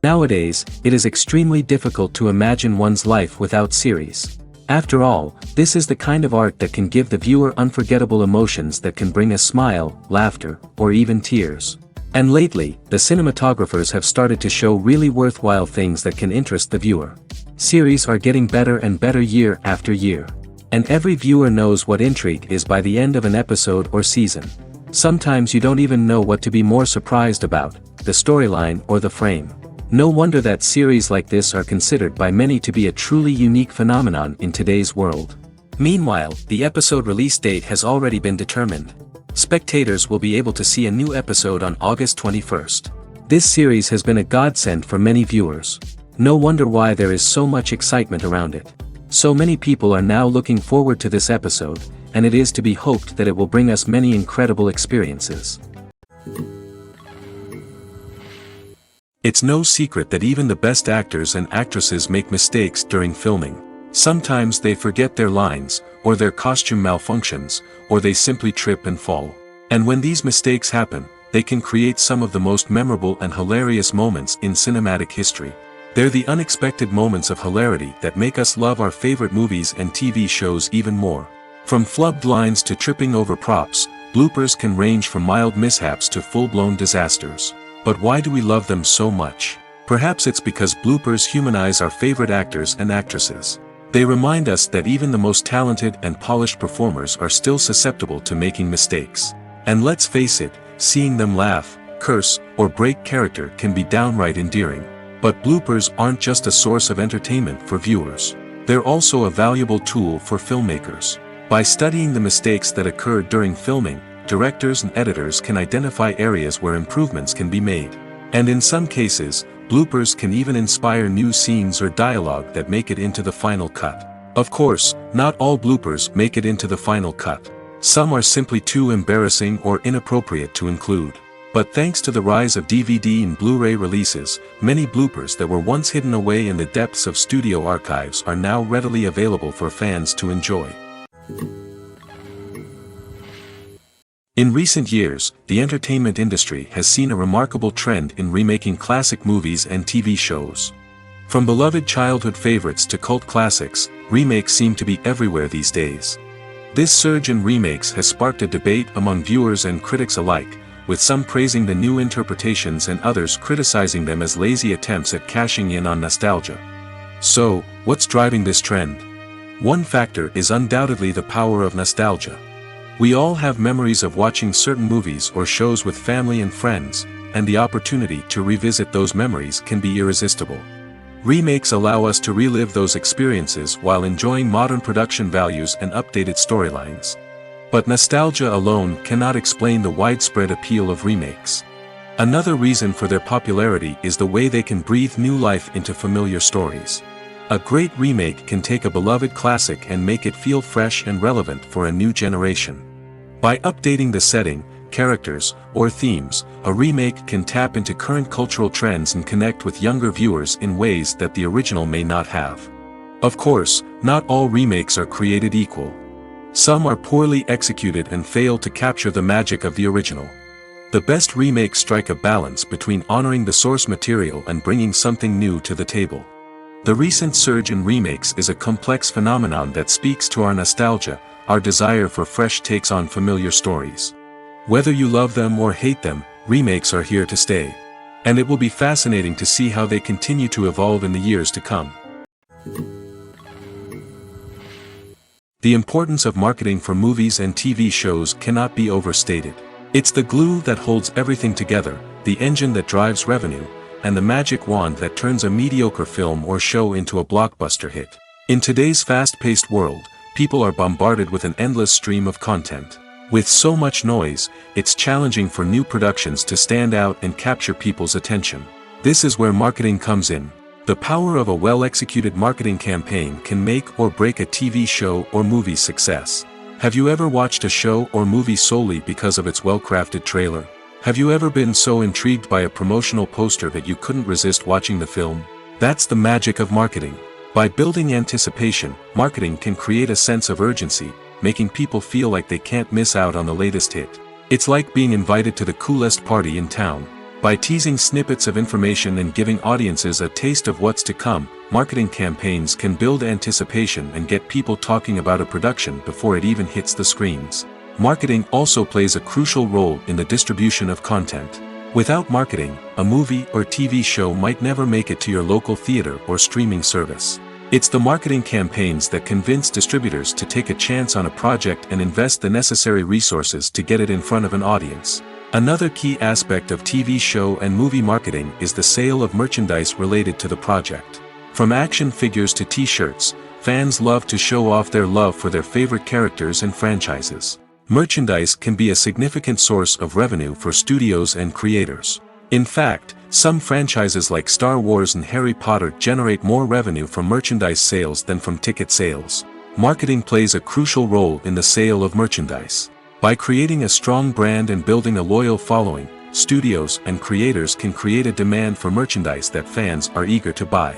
Nowadays, it is extremely difficult to imagine one's life without series. After all, this is the kind of art that can give the viewer unforgettable emotions that can bring a smile, laughter, or even tears. And lately, the cinematographers have started to show really worthwhile things that can interest the viewer. Series are getting better and better year after year. And every viewer knows what intrigue is by the end of an episode or season. Sometimes you don't even know what to be more surprised about, the storyline or the frame. No wonder that series like this are considered by many to be a truly unique phenomenon in today's world. Meanwhile, the episode release date has already been determined. Spectators will be able to see a new episode on August 21st. This series has been a godsend for many viewers. No wonder why there is so much excitement around it. So many people are now looking forward to this episode, and it is to be hoped that it will bring us many incredible experiences. It's no secret that even the best actors and actresses make mistakes during filming. Sometimes they forget their lines, or their costume malfunctions, or they simply trip and fall. And when these mistakes happen, they can create some of the most memorable and hilarious moments in cinematic history. They're the unexpected moments of hilarity that make us love our favorite movies and TV shows even more. From flubbed lines to tripping over props, bloopers can range from mild mishaps to full-blown disasters. But why do we love them so much? Perhaps it's because bloopers humanize our favorite actors and actresses. They remind us that even the most talented and polished performers are still susceptible to making mistakes. And let's face it, seeing them laugh, curse, or break character can be downright endearing. But bloopers aren't just a source of entertainment for viewers. They're also a valuable tool for filmmakers. By studying the mistakes that occurred during filming, directors and editors can identify areas where improvements can be made. And in some cases, bloopers can even inspire new scenes or dialogue that make it into the final cut. Of course, not all bloopers make it into the final cut. Some are simply too embarrassing or inappropriate to include. But thanks to the rise of DVD and Blu-ray releases, many bloopers that were once hidden away in the depths of studio archives are now readily available for fans to enjoy. In recent years, the entertainment industry has seen a remarkable trend in remaking classic movies and TV shows. From beloved childhood favorites to cult classics, remakes seem to be everywhere these days. This surge in remakes has sparked a debate among viewers and critics alike, with some praising the new interpretations and others criticizing them as lazy attempts at cashing in on nostalgia. So, what's driving this trend? One factor is undoubtedly the power of nostalgia. We all have memories of watching certain movies or shows with family and friends, and the opportunity to revisit those memories can be irresistible. Remakes allow us to relive those experiences while enjoying modern production values and updated storylines. But nostalgia alone cannot explain the widespread appeal of remakes. Another reason for their popularity is the way they can breathe new life into familiar stories. A great remake can take a beloved classic and make it feel fresh and relevant for a new generation. By updating the setting, characters, or themes, a remake can tap into current cultural trends and connect with younger viewers in ways that the original may not have. Of course, not all remakes are created equal. Some are poorly executed and fail to capture the magic of the original. The best remakes strike a balance between honoring the source material and bringing something new to the table. The recent surge in remakes is a complex phenomenon that speaks to our nostalgia, our desire for fresh takes on familiar stories. Whether you love them or hate them, remakes are here to stay. And it will be fascinating to see how they continue to evolve in the years to come. The importance of marketing for movies and TV shows cannot be overstated. It's the glue that holds everything together, the engine that drives revenue, and the magic wand that turns a mediocre film or show into a blockbuster hit. In today's fast-paced world, people are bombarded with an endless stream of content. With so much noise, it's challenging for new productions to stand out and capture people's attention. This is where marketing comes in. The power of a well-executed marketing campaign can make or break a TV show or movie's success. Have you ever watched a show or movie solely because of its well-crafted trailer? Have you ever been so intrigued by a promotional poster that you couldn't resist watching the film? That's the magic of marketing. By building anticipation, marketing can create a sense of urgency, making people feel like they can't miss out on the latest hit. It's like being invited to the coolest party in town. By teasing snippets of information and giving audiences a taste of what's to come, marketing campaigns can build anticipation and get people talking about a production before it even hits the screens. Marketing also plays a crucial role in the distribution of content. Without marketing, a movie or TV show might never make it to your local theater or streaming service. It's the marketing campaigns that convince distributors to take a chance on a project and invest the necessary resources to get it in front of an audience. Another key aspect of TV show and movie marketing is the sale of merchandise related to the project. From action figures to t-shirts, fans love to show off their love for their favorite characters and franchises. Merchandise can be a significant source of revenue for studios and creators. In fact, some franchises like Star Wars and Harry Potter generate more revenue from merchandise sales than from ticket sales. Marketing plays a crucial role in the sale of merchandise. By creating a strong brand and building a loyal following, studios and creators can create a demand for merchandise that fans are eager to buy.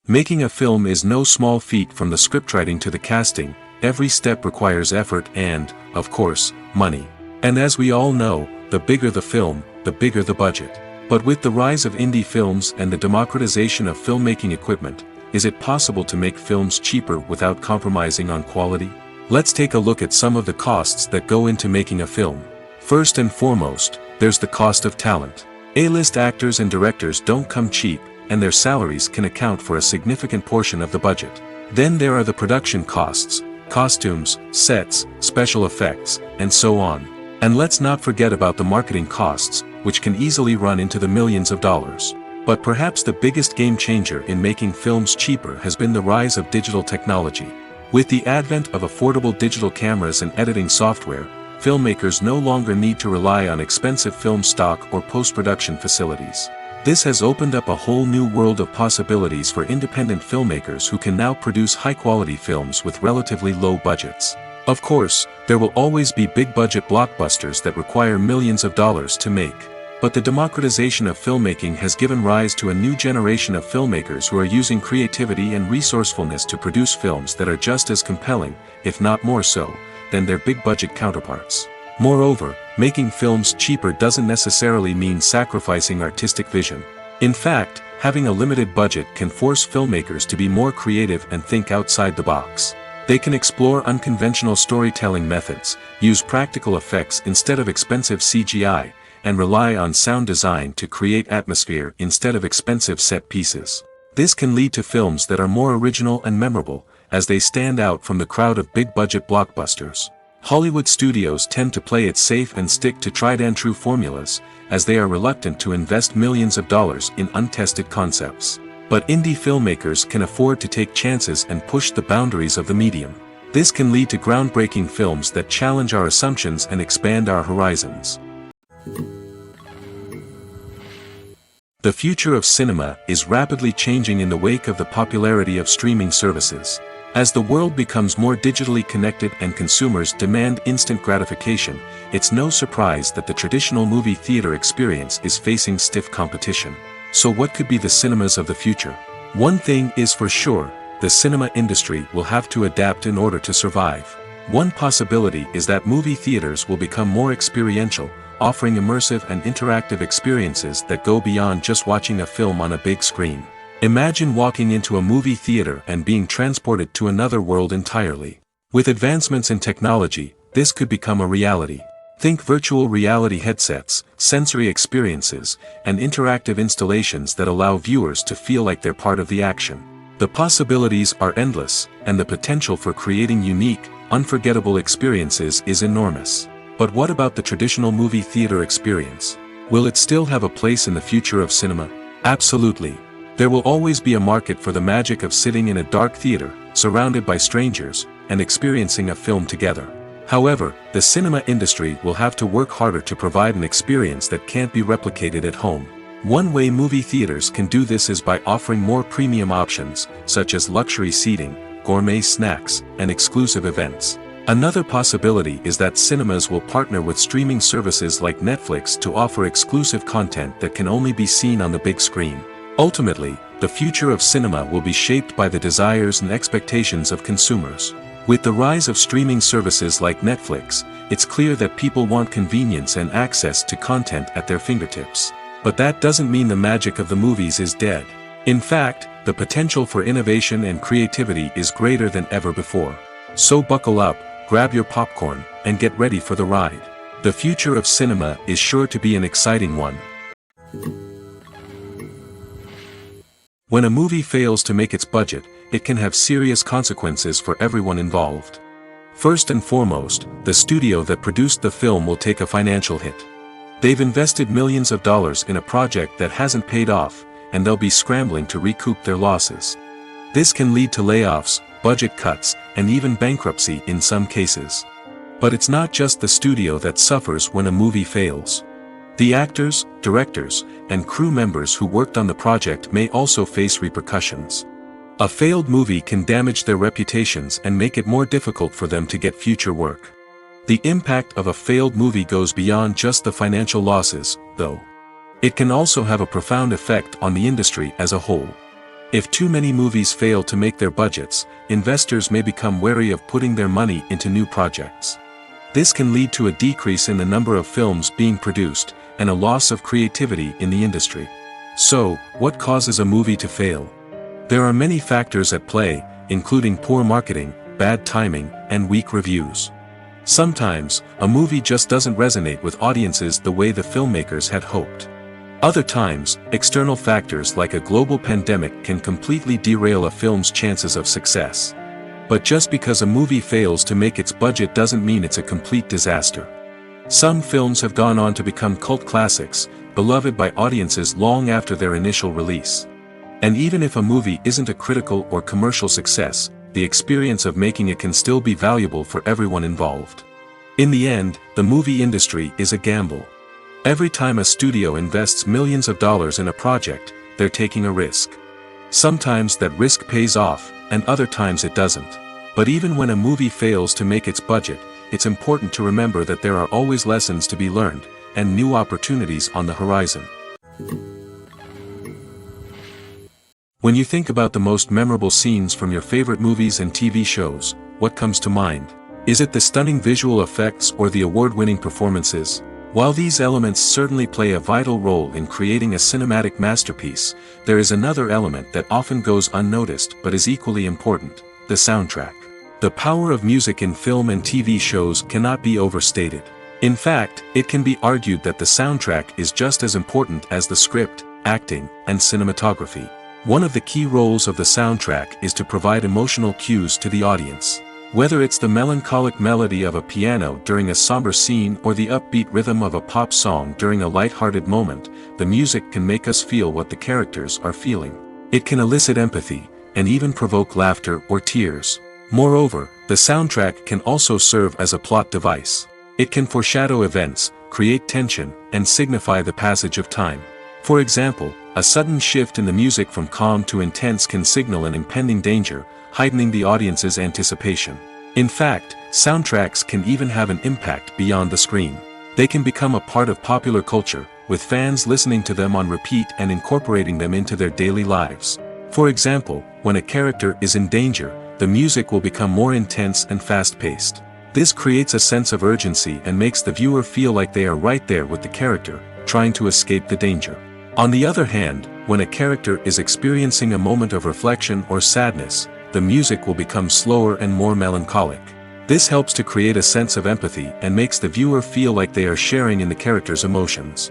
Making a film is no small feat. From the scriptwriting to the casting, every step requires effort and, of course, money. And as we all know, the bigger the film, the bigger the budget. But with the rise of indie films and the democratization of filmmaking equipment, is it possible to make films cheaper without compromising on quality? Let's take a look at some of the costs that go into making a film. First and foremost, there's the cost of talent. A-list actors and directors don't come cheap, and their salaries can account for a significant portion of the budget. Then there are the production costs, costumes, sets, special effects, and so on. And let's not forget about the marketing costs, which can easily run into the millions of dollars. But perhaps the biggest game changer in making films cheaper has been the rise of digital technology. With the advent of affordable digital cameras and editing software, filmmakers no longer need to rely on expensive film stock or post-production facilities. This has opened up a whole new world of possibilities for independent filmmakers who can now produce high-quality films with relatively low budgets. Of course, there will always be big-budget blockbusters that require millions of dollars to make. But the democratization of filmmaking has given rise to a new generation of filmmakers who are using creativity and resourcefulness to produce films that are just as compelling, if not more so, than their big-budget counterparts. Moreover, making films cheaper doesn't necessarily mean sacrificing artistic vision. In fact, having a limited budget can force filmmakers to be more creative and think outside the box. They can explore unconventional storytelling methods, use practical effects instead of expensive CGI, and rely on sound design to create atmosphere instead of expensive set pieces. This can lead to films that are more original and memorable, as they stand out from the crowd of big-budget blockbusters. Hollywood studios tend to play it safe and stick to tried-and-true formulas, as they are reluctant to invest millions of dollars in untested concepts. But indie filmmakers can afford to take chances and push the boundaries of the medium. This can lead to groundbreaking films that challenge our assumptions and expand our horizons. The future of cinema is rapidly changing in the wake of the popularity of streaming services. As the world becomes more digitally connected and consumers demand instant gratification, it's no surprise that the traditional movie theater experience is facing stiff competition. So what could be the cinemas of the future? One thing is for sure, the cinema industry will have to adapt in order to survive. One possibility is that movie theaters will become more experiential, offering immersive and interactive experiences that go beyond just watching a film on a big screen. Imagine walking into a movie theater and being transported to another world entirely. With advancements in technology, this could become a reality. Think virtual reality headsets, sensory experiences, and interactive installations that allow viewers to feel like they're part of the action. The possibilities are endless, and the potential for creating unique, unforgettable experiences is enormous. But what about the traditional movie theater experience? Will it still have a place in the future of cinema? Absolutely. There will always be a market for the magic of sitting in a dark theater, surrounded by strangers, and experiencing a film together. However, the cinema industry will have to work harder to provide an experience that can't be replicated at home. One way movie theaters can do this is by offering more premium options, such as luxury seating, gourmet snacks, and exclusive events. Another possibility is that cinemas will partner with streaming services like Netflix to offer exclusive content that can only be seen on the big screen. Ultimately, the future of cinema will be shaped by the desires and expectations of consumers. With the rise of streaming services like Netflix, it's clear that people want convenience and access to content at their fingertips. But that doesn't mean the magic of the movies is dead. In fact, the potential for innovation and creativity is greater than ever before. So buckle up, grab your popcorn, and get ready for the ride. The future of cinema is sure to be an exciting one. When a movie fails to make its budget, it can have serious consequences for everyone involved. First and foremost, the studio that produced the film will take a financial hit. They've invested millions of dollars in a project that hasn't paid off, and they'll be scrambling to recoup their losses. This can lead to layoffs, budget cuts, and even bankruptcy in some cases. But it's not just the studio that suffers when a movie fails. The actors, directors, and crew members who worked on the project may also face repercussions. A failed movie can damage their reputations and make it more difficult for them to get future work. The impact of a failed movie goes beyond just the financial losses, though. It can also have a profound effect on the industry as a whole. If too many movies fail to make their budgets, investors may become wary of putting their money into new projects. This can lead to a decrease in the number of films being produced, and a loss of creativity in the industry. So, what causes a movie to fail? There are many factors at play, including poor marketing, bad timing, and weak reviews. Sometimes, a movie just doesn't resonate with audiences the way the filmmakers had hoped. Other times, external factors like a global pandemic can completely derail a film's chances of success. But just because a movie fails to make its budget doesn't mean it's a complete disaster. Some films have gone on to become cult classics, beloved by audiences long after their initial release. And even if a movie isn't a critical or commercial success, the experience of making it can still be valuable for everyone involved. In the end, the movie industry is a gamble. Every time a studio invests millions of dollars in a project, they're taking a risk. Sometimes that risk pays off, and other times it doesn't. But even when a movie fails to make its budget, it's important to remember that there are always lessons to be learned, and new opportunities on the horizon. When you think about the most memorable scenes from your favorite movies and TV shows, what comes to mind? Is it the stunning visual effects or the award-winning performances? While these elements certainly play a vital role in creating a cinematic masterpiece, there is another element that often goes unnoticed but is equally important: the soundtrack. The power of music in film and TV shows cannot be overstated. In fact, it can be argued that the soundtrack is just as important as the script, acting, and cinematography. One of the key roles of the soundtrack is to provide emotional cues to the audience. Whether it's the melancholic melody of a piano during a somber scene or the upbeat rhythm of a pop song during a light-hearted moment, the music can make us feel what the characters are feeling. It can elicit empathy, and even provoke laughter or tears. Moreover, the soundtrack can also serve as a plot device. It can foreshadow events, create tension, and signify the passage of time. For example, a sudden shift in the music from calm to intense can signal an impending danger, heightening the audience's anticipation. In fact, soundtracks can even have an impact beyond the screen. They can become a part of popular culture, with fans listening to them on repeat and incorporating them into their daily lives. For example, when a character is in danger, the music will become more intense and fast-paced. This creates a sense of urgency and makes the viewer feel like they are right there with the character, trying to escape the danger. On the other hand, when a character is experiencing a moment of reflection or sadness, the music will become slower and more melancholic. This helps to create a sense of empathy and makes the viewer feel like they are sharing in the character's emotions.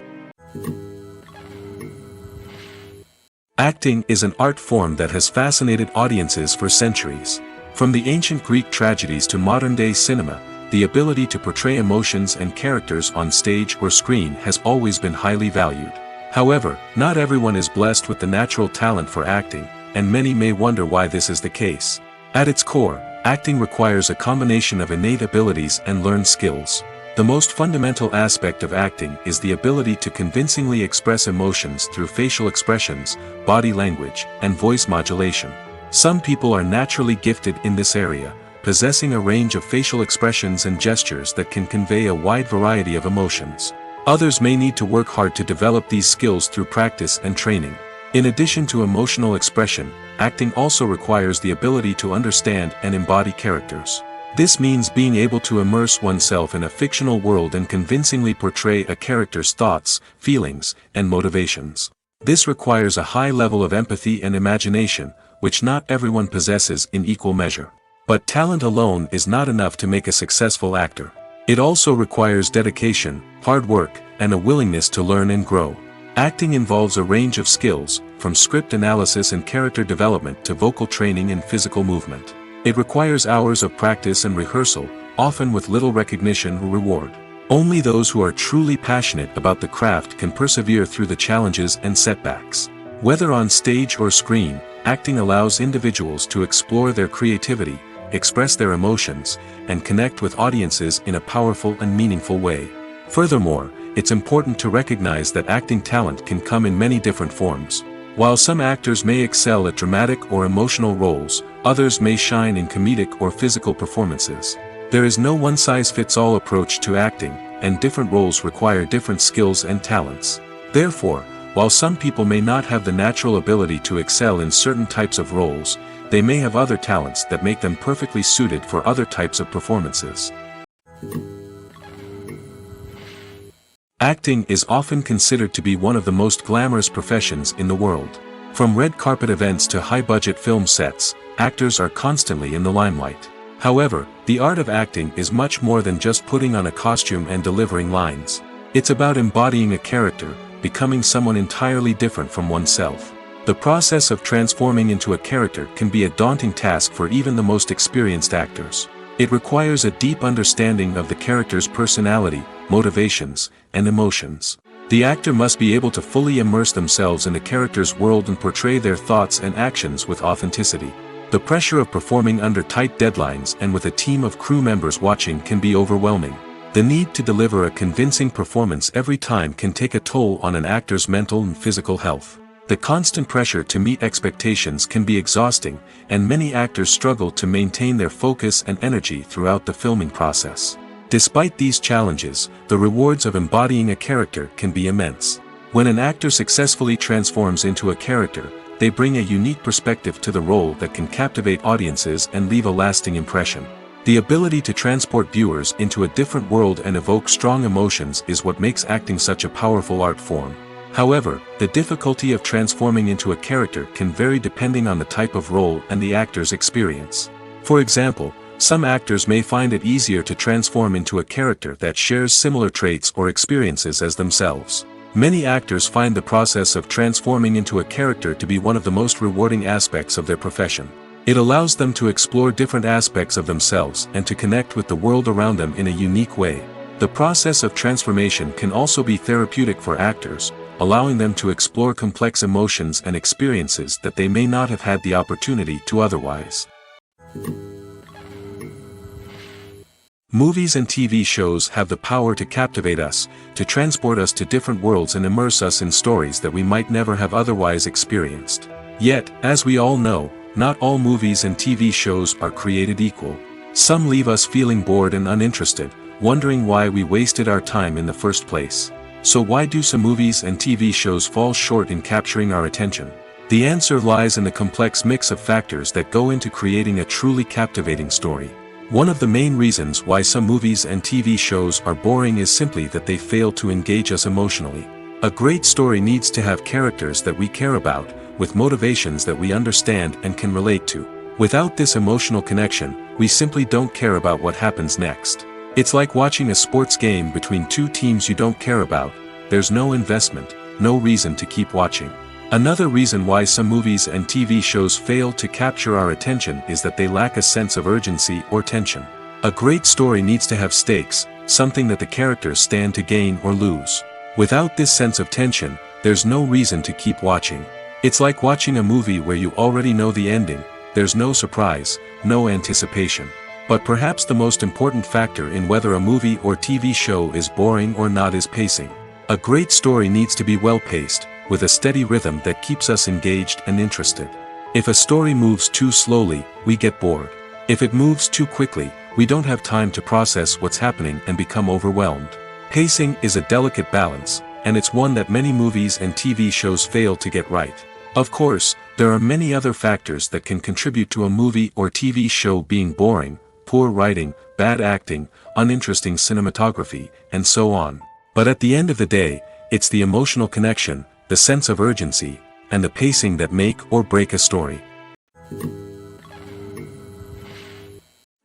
Acting is an art form that has fascinated audiences for centuries. From the ancient Greek tragedies to modern-day cinema, the ability to portray emotions and characters on stage or screen has always been highly valued. However, not everyone is blessed with the natural talent for acting, and many may wonder why this is the case. At its core, acting requires a combination of innate abilities and learned skills. The most fundamental aspect of acting is the ability to convincingly express emotions through facial expressions, body language, and voice modulation. Some people are naturally gifted in this area, possessing a range of facial expressions and gestures that can convey a wide variety of emotions. Others may need to work hard to develop these skills through practice and training. In addition to emotional expression, acting also requires the ability to understand and embody characters. This means being able to immerse oneself in a fictional world and convincingly portray a character's thoughts, feelings, and motivations. This requires a high level of empathy and imagination, which not everyone possesses in equal measure. But talent alone is not enough to make a successful actor. It also requires dedication, hard work, and a willingness to learn and grow. Acting involves a range of skills, from script analysis and character development to vocal training and physical movement. It requires hours of practice and rehearsal, often with little recognition or reward. Only those who are truly passionate about the craft can persevere through the challenges and setbacks. Whether on stage or screen, acting allows individuals to explore their creativity, express their emotions, and connect with audiences in a powerful and meaningful way. Furthermore, it's important to recognize that acting talent can come in many different forms. While some actors may excel at dramatic or emotional roles, others may shine in comedic or physical performances. There is no one-size-fits-all approach to acting, and different roles require different skills and talents. Therefore, while some people may not have the natural ability to excel in certain types of roles, they may have other talents that make them perfectly suited for other types of performances. Acting is often considered to be one of the most glamorous professions in the world. From red carpet events to high-budget film sets, actors are constantly in the limelight. However, the art of acting is much more than just putting on a costume and delivering lines. It's about embodying a character, becoming someone entirely different from oneself. The process of transforming into a character can be a daunting task for even the most experienced actors. It requires a deep understanding of the character's personality, motivations, and emotions. The actor must be able to fully immerse themselves in the character's world and portray their thoughts and actions with authenticity. The pressure of performing under tight deadlines and with a team of crew members watching can be overwhelming. The need to deliver a convincing performance every time can take a toll on an actor's mental and physical health. The constant pressure to meet expectations can be exhausting, and many actors struggle to maintain their focus and energy throughout the filming process. Despite these challenges, the rewards of embodying a character can be immense. When an actor successfully transforms into a character, they bring a unique perspective to the role that can captivate audiences and leave a lasting impression. The ability to transport viewers into a different world and evoke strong emotions is what makes acting such a powerful art form. However, the difficulty of transforming into a character can vary depending on the type of role and the actor's experience. For example, some actors may find it easier to transform into a character that shares similar traits or experiences as themselves. Many actors find the process of transforming into a character to be one of the most rewarding aspects of their profession. It allows them to explore different aspects of themselves and to connect with the world around them in a unique way. The process of transformation can also be therapeutic for actors, allowing them to explore complex emotions and experiences that they may not have had the opportunity to otherwise. Movies and TV shows have the power to captivate us, to transport us to different worlds and immerse us in stories that we might never have otherwise experienced. Yet, as we all know, not all movies and TV shows are created equal. Some leave us feeling bored and uninterested, wondering why we wasted our time in the first place. So why do some movies and TV shows fall short in capturing our attention? The answer lies in the complex mix of factors that go into creating a truly captivating story. One of the main reasons why some movies and TV shows are boring is simply that they fail to engage us emotionally. A great story needs to have characters that we care about, with motivations that we understand and can relate to. Without this emotional connection, we simply don't care about what happens next. It's like watching a sports game between two teams you don't care about. There's no investment, no reason to keep watching. Another reason why some movies and TV shows fail to capture our attention is that they lack a sense of urgency or tension. A great story needs to have stakes, something that the characters stand to gain or lose. Without this sense of tension, there's no reason to keep watching. It's like watching a movie where you already know the ending. There's no surprise, no anticipation. But perhaps the most important factor in whether a movie or TV show is boring or not is pacing. A great story needs to be well-paced, with a steady rhythm that keeps us engaged and interested. If a story moves too slowly, we get bored. If it moves too quickly, we don't have time to process what's happening and become overwhelmed. Pacing is a delicate balance, and it's one that many movies and TV shows fail to get right. Of course, There are many other factors that can contribute to a movie or TV show being boring: poor writing, bad acting, uninteresting cinematography, and so on. But at the end of the day, it's the emotional connection, the sense of urgency, and the pacing that make or break a story.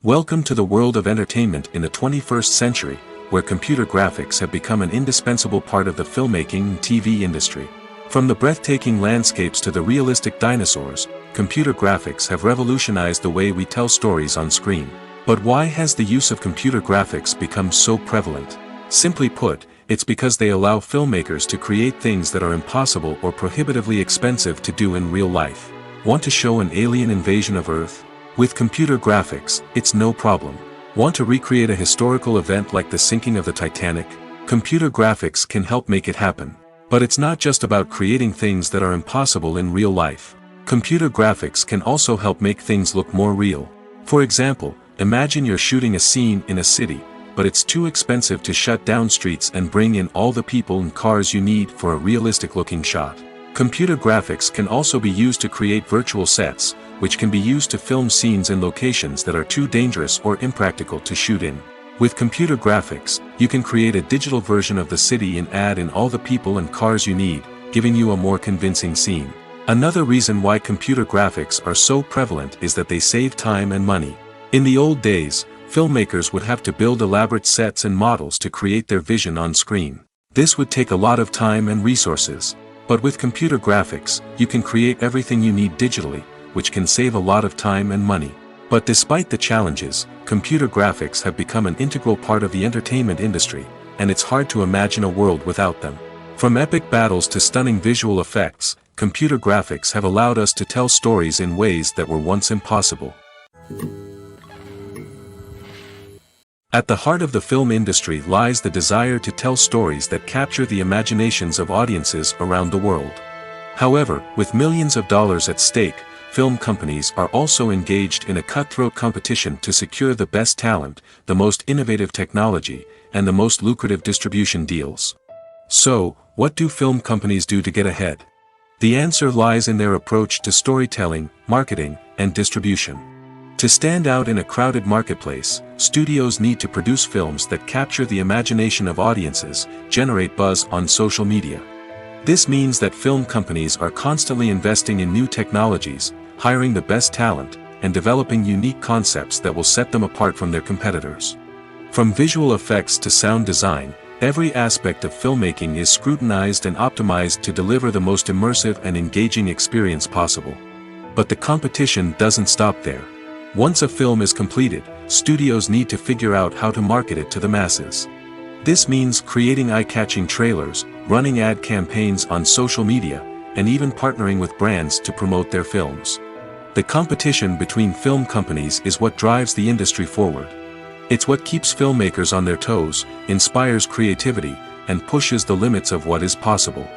Welcome to the world of entertainment in the 21st century, where computer graphics have become an indispensable part of the filmmaking and TV industry. From the breathtaking landscapes to the realistic dinosaurs, computer graphics have revolutionized the way we tell stories on screen. But why has the use of computer graphics become so prevalent? Simply put, it's because they allow filmmakers to create things that are impossible or prohibitively expensive to do in real life. Want to show an alien invasion of Earth? With computer graphics, it's no problem. Want to recreate a historical event like the sinking of the Titanic? Computer graphics can help make it happen. But it's not just about creating things that are impossible in real life. Computer graphics can also help make things look more real. For example, imagine you're shooting a scene in a city, but it's too expensive to shut down streets and bring in all the people and cars you need for a realistic-looking shot. Computer graphics can also be used to create virtual sets, which can be used to film scenes in locations that are too dangerous or impractical to shoot in. With computer graphics, you can create a digital version of the city and add in all the people and cars you need, giving you a more convincing scene. Another reason why computer graphics are so prevalent is that they save time and money. In the old days, filmmakers would have to build elaborate sets and models to create their vision on screen. This would take a lot of time and resources. But with computer graphics, you can create everything you need digitally, which can save a lot of time and money. But despite the challenges, computer graphics have become an integral part of the entertainment industry, and it's hard to imagine a world without them. From epic battles to stunning visual effects, computer graphics have allowed us to tell stories in ways that were once impossible. At the heart of the film industry lies the desire to tell stories that capture the imaginations of audiences around the world. However, with millions of dollars at stake, film companies are also engaged in a cutthroat competition to secure the best talent, the most innovative technology, and the most lucrative distribution deals. So, what do film companies do to get ahead? The answer lies in their approach to storytelling, marketing, and distribution. To stand out in a crowded marketplace, studios need to produce films that capture the imagination of audiences, generate buzz on social media. This means that film companies are constantly investing in new technologies, hiring the best talent, and developing unique concepts that will set them apart from their competitors. From visual effects to sound design, every aspect of filmmaking is scrutinized and optimized to deliver the most immersive and engaging experience possible. But the competition doesn't stop there. Once a film is completed, studios need to figure out how to market it to the masses. This means creating eye-catching trailers, running ad campaigns on social media, and even partnering with brands to promote their films. The competition between film companies is what drives the industry forward. It's what keeps filmmakers on their toes, inspires creativity, and pushes the limits of what is possible.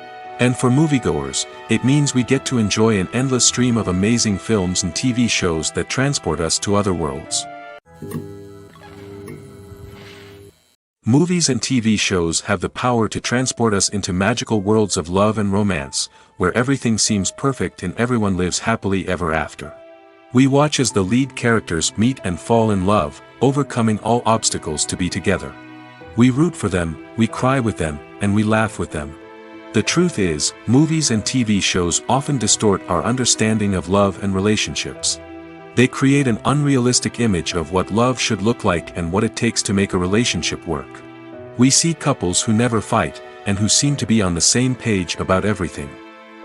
And for moviegoers, it means we get to enjoy an endless stream of amazing films and TV shows that transport us to other worlds. Movies and TV shows have the power to transport us into magical worlds of love and romance, where everything seems perfect and everyone lives happily ever after. We watch as the lead characters meet and fall in love, overcoming all obstacles to be together. We root for them, we cry with them, and we laugh with them. The truth is, movies and TV shows often distort our understanding of love and relationships. They create an unrealistic image of what love should look like and what it takes to make a relationship work. We see couples who never fight, and who seem to be on the same page about everything.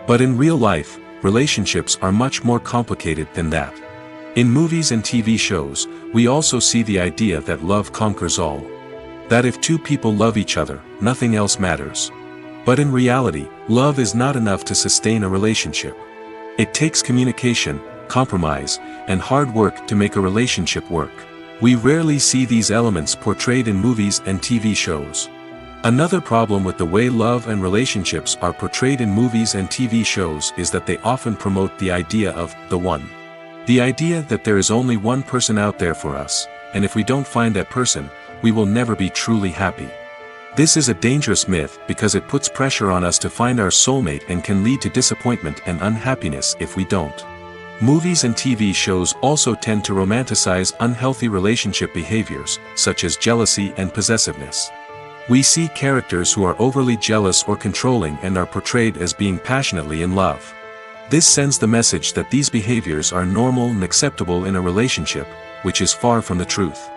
But in real life, relationships are much more complicated than that. In movies and TV shows, we also see the idea that love conquers all. That if two people love each other, nothing else matters. But in reality, love is not enough to sustain a relationship. It takes communication, compromise, and hard work to make a relationship work. We rarely see these elements portrayed in movies and TV shows. Another problem with the way love and relationships are portrayed in movies and TV shows is that they often promote the idea of the one. The idea that there is only one person out there for us, and if we don't find that person, we will never be truly happy. This is a dangerous myth because it puts pressure on us to find our soulmate and can lead to disappointment and unhappiness if we don't. Movies and TV shows also tend to romanticize unhealthy relationship behaviors, such as jealousy and possessiveness. We see characters who are overly jealous or controlling and are portrayed as being passionately in love. This sends the message that these behaviors are normal and acceptable in a relationship, which is far from the truth.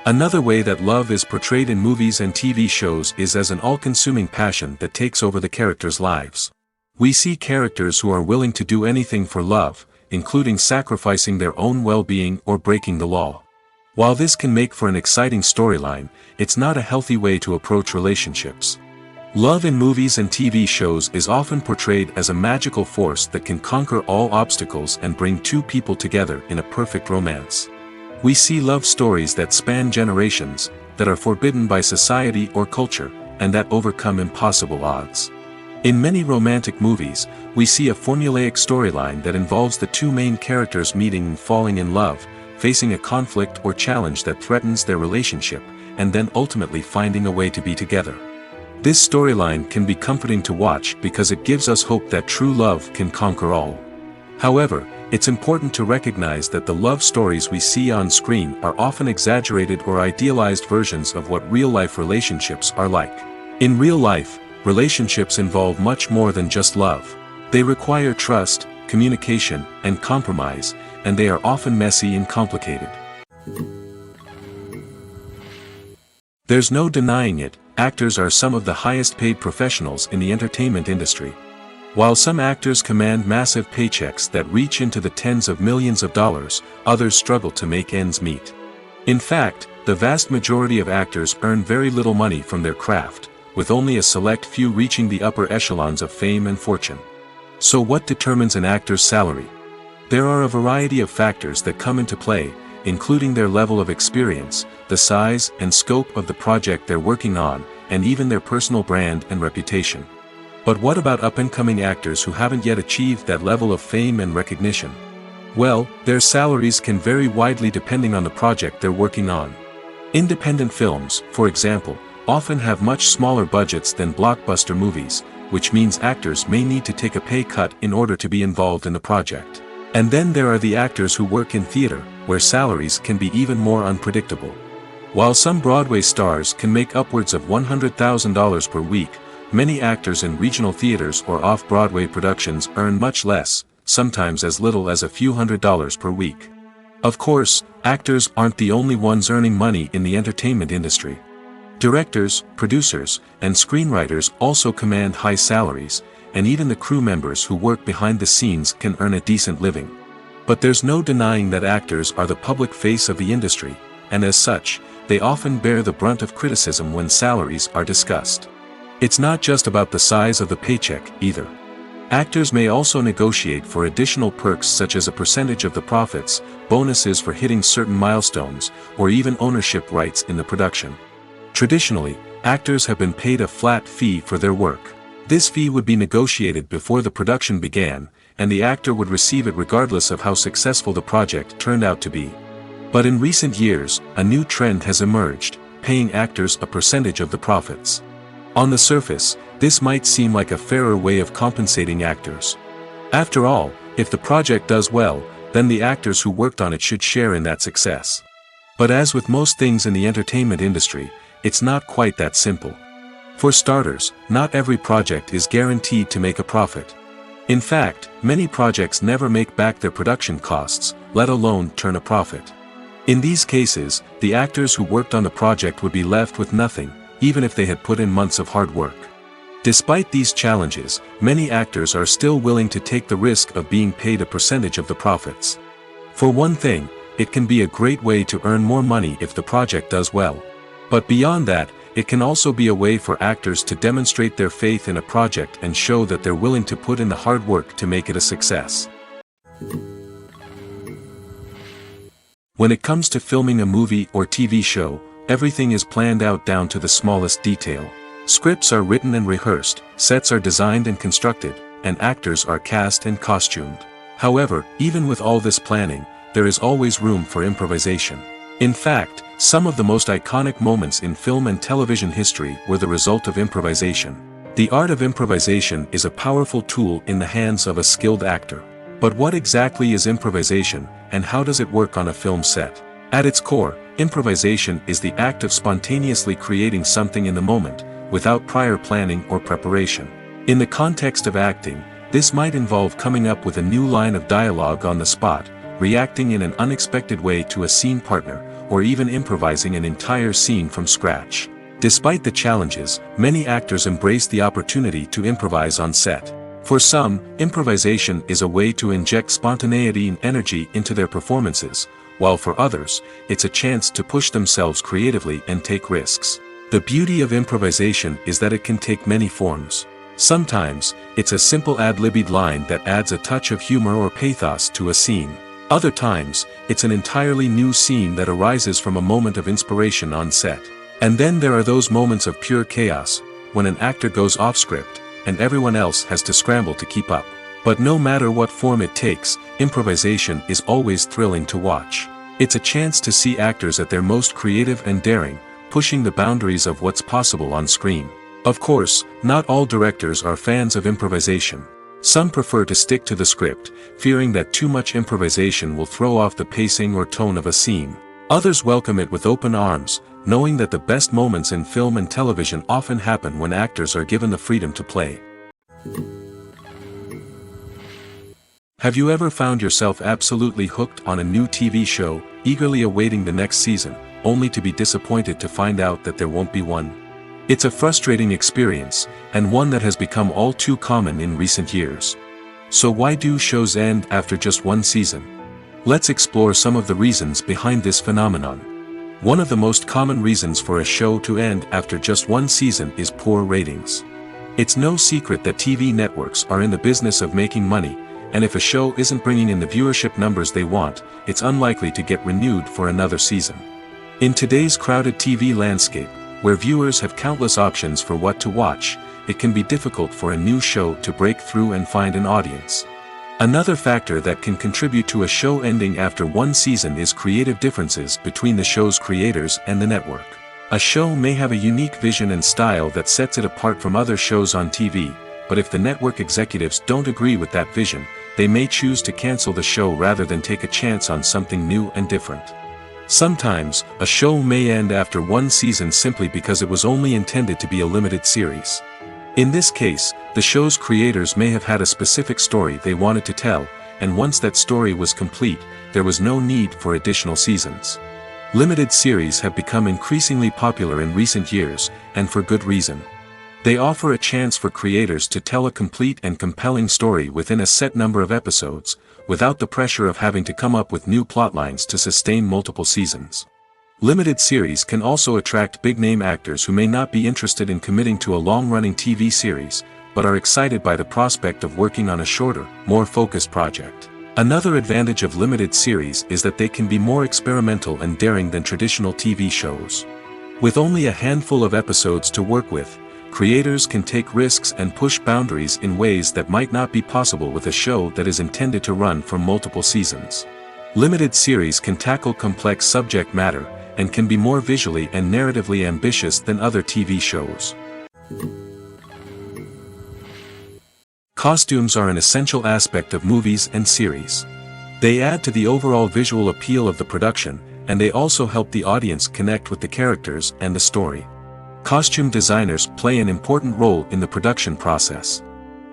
Another way that love is portrayed in movies and TV shows is as an all-consuming passion that takes over the characters' lives. We see characters who are willing to do anything for love, including sacrificing their own well-being or breaking the law. While this can make for an exciting storyline, it's not a healthy way to approach relationships. Love in movies and TV shows is often portrayed as a magical force that can conquer all obstacles and bring two people together in a perfect romance. We see love stories that span generations, that are forbidden by society or culture, and that overcome impossible odds. In many romantic movies, we see a formulaic storyline that involves the two main characters meeting and falling in love, facing a conflict or challenge that threatens their relationship, and then ultimately finding a way to be together. This storyline can be comforting to watch because it gives us hope that true love can conquer all. However, it's important to recognize that the love stories we see on screen are often exaggerated or idealized versions of what real-life relationships are like. In real life, relationships involve much more than just love. They require trust, communication, and compromise, and they are often messy and complicated. There's no denying it, actors are some of the highest-paid professionals in the entertainment industry. While some actors command massive paychecks that reach into the tens of millions of dollars, others struggle to make ends meet. In fact, the vast majority of actors earn very little money from their craft, with only a select few reaching the upper echelons of fame and fortune. So what determines an actor's salary? There are a variety of factors that come into play, including their level of experience, the size and scope of the project they're working on, and even their personal brand and reputation. But what about up-and-coming actors who haven't yet achieved that level of fame and recognition? Well, their salaries can vary widely depending on the project they're working on. Independent films, for example, often have much smaller budgets than blockbuster movies, which means actors may need to take a pay cut in order to be involved in the project. And then there are the actors who work in theater, where salaries can be even more unpredictable. While some Broadway stars can make upwards of $100,000 per week, many actors in regional theaters or off-Broadway productions earn much less, sometimes as little as a few $100s per week. Of course, actors aren't the only ones earning money in the entertainment industry. Directors, producers, and screenwriters also command high salaries, and even the crew members who work behind the scenes can earn a decent living. But there's no denying that actors are the public face of the industry, and as such, they often bear the brunt of criticism when salaries are discussed. It's not just about the size of the paycheck, either. Actors may also negotiate for additional perks such as a percentage of the profits, bonuses for hitting certain milestones, or even ownership rights in the production. Traditionally, actors have been paid a flat fee for their work. This fee would be negotiated before the production began, and the actor would receive it regardless of how successful the project turned out to be. But in recent years, a new trend has emerged, paying actors a percentage of the profits. On the surface, this might seem like a fairer way of compensating actors. After all, if the project does well, then the actors who worked on it should share in that success. But as with most things in the entertainment industry, it's not quite that simple. For starters, not every project is guaranteed to make a profit. In fact, many projects never make back their production costs, let alone turn a profit. In these cases, the actors who worked on the project would be left with nothing, even if they had put in months of hard work. Despite these challenges, many actors are still willing to take the risk of being paid a percentage of the profits. For one thing, it can be a great way to earn more money if the project does well. But beyond that, it can also be a way for actors to demonstrate their faith in a project and show that they're willing to put in the hard work to make it a success. When it comes to filming a movie or TV show, everything is planned out down to the smallest detail. Scripts are written and rehearsed, sets are designed and constructed, and actors are cast and costumed. However, even with all this planning, there is always room for improvisation. In fact, some of the most iconic moments in film and television history were the result of improvisation. The art of improvisation is a powerful tool in the hands of a skilled actor. But what exactly is improvisation, and how does it work on a film set? At its core, improvisation is the act of spontaneously creating something in the moment, without prior planning or preparation. In the context of acting, this might involve coming up with a new line of dialogue on the spot, reacting in an unexpected way to a scene partner, or even improvising an entire scene from scratch. Despite the challenges, many actors embrace the opportunity to improvise on set. For some, improvisation is a way to inject spontaneity and energy into their performances, while for others, it's a chance to push themselves creatively and take risks. The beauty of improvisation is that it can take many forms. Sometimes, it's a simple ad-libbed line that adds a touch of humor or pathos to a scene. Other times, it's an entirely new scene that arises from a moment of inspiration on set. And then there are those moments of pure chaos, when an actor goes off script, and everyone else has to scramble to keep up. But no matter what form it takes, improvisation is always thrilling to watch. It's a chance to see actors at their most creative and daring, pushing the boundaries of what's possible on screen. Of course, not all directors are fans of improvisation. Some prefer to stick to the script, fearing that too much improvisation will throw off the pacing or tone of a scene. Others welcome it with open arms, knowing that the best moments in film and television often happen when actors are given the freedom to play. Have you ever found yourself absolutely hooked on a new TV show, eagerly awaiting the next season, only to be disappointed to find out that there won't be one? It's a frustrating experience, and one that has become all too common in recent years. So why do shows end after just one season? Let's explore some of the reasons behind this phenomenon. One of the most common reasons for a show to end after just one season is poor ratings. It's no secret that TV networks are in the business of making money, and if a show isn't bringing in the viewership numbers they want, it's unlikely to get renewed for another season. In today's crowded TV landscape, where viewers have countless options for what to watch, it can be difficult for a new show to break through and find an audience. Another factor that can contribute to a show ending after one season is creative differences between the show's creators and the network. A show may have a unique vision and style that sets it apart from other shows on TV, but if the network executives don't agree with that vision, they may choose to cancel the show rather than take a chance on something new and different. Sometimes, a show may end after one season simply because it was only intended to be a limited series. In this case, the show's creators may have had a specific story they wanted to tell, and once that story was complete, there was no need for additional seasons. Limited series have become increasingly popular in recent years, and for good reason. They offer a chance for creators to tell a complete and compelling story within a set number of episodes, without the pressure of having to come up with new plotlines to sustain multiple seasons. Limited series can also attract big-name actors who may not be interested in committing to a long-running TV series, but are excited by the prospect of working on a shorter, more focused project. Another advantage of limited series is that they can be more experimental and daring than traditional TV shows. With only a handful of episodes to work with, creators can take risks and push boundaries in ways that might not be possible with a show that is intended to run for multiple seasons. Limited series can tackle complex subject matter, and can be more visually and narratively ambitious than other TV shows. Costumes are an essential aspect of movies and series. They add to the overall visual appeal of the production, and they also help the audience connect with the characters and the story. Costume designers play an important role in the production process.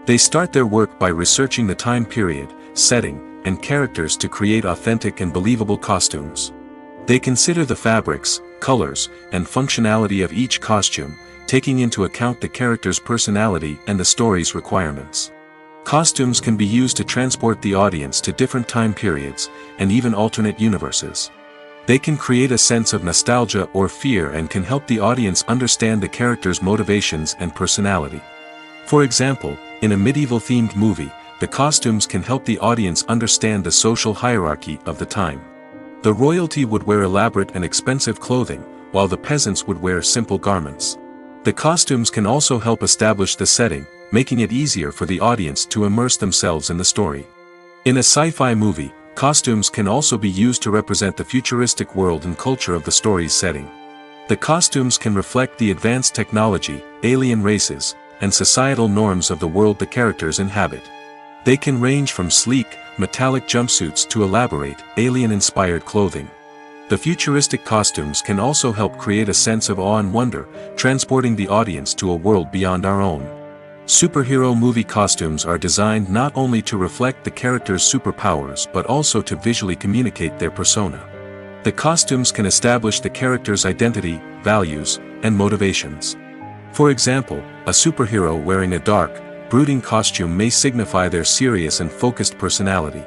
They start their work by researching the time period, setting, and characters to create authentic and believable costumes. They consider the fabrics, colors, and functionality of each costume, taking into account the character's personality and the story's requirements. Costumes can be used to transport the audience to different time periods, and even alternate universes. They can create a sense of nostalgia or fear and can help the audience understand the character's motivations and personality. For example, in a medieval-themed movie, the costumes can help the audience understand the social hierarchy of the time. The royalty would wear elaborate and expensive clothing, while the peasants would wear simple garments. The costumes can also help establish the setting, making it easier for the audience to immerse themselves in the story. In a sci-fi movie, Costumes can also be used to represent the futuristic world and culture of the story's setting. The costumes can reflect the advanced technology, alien races, and societal norms of the world the characters inhabit. They can range from sleek, metallic jumpsuits to elaborate, alien-inspired clothing. The futuristic costumes can also help create a sense of awe and wonder, transporting the audience to a world beyond our own. Superhero movie costumes are designed not only to reflect the character's superpowers but also to visually communicate their persona. The costumes can establish the character's identity, values, and motivations. For example, a superhero wearing a dark, brooding costume may signify their serious and focused personality.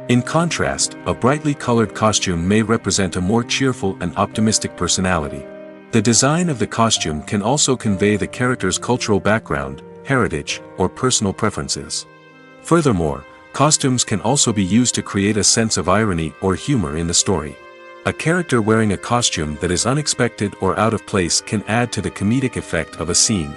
In contrast, a brightly colored costume may represent a more cheerful and optimistic personality. The design of the costume can also convey the character's cultural background, heritage, or personal preferences. Furthermore, costumes can also be used to create a sense of irony or humor in the story. A character wearing a costume that is unexpected or out of place can add to the comedic effect of a scene.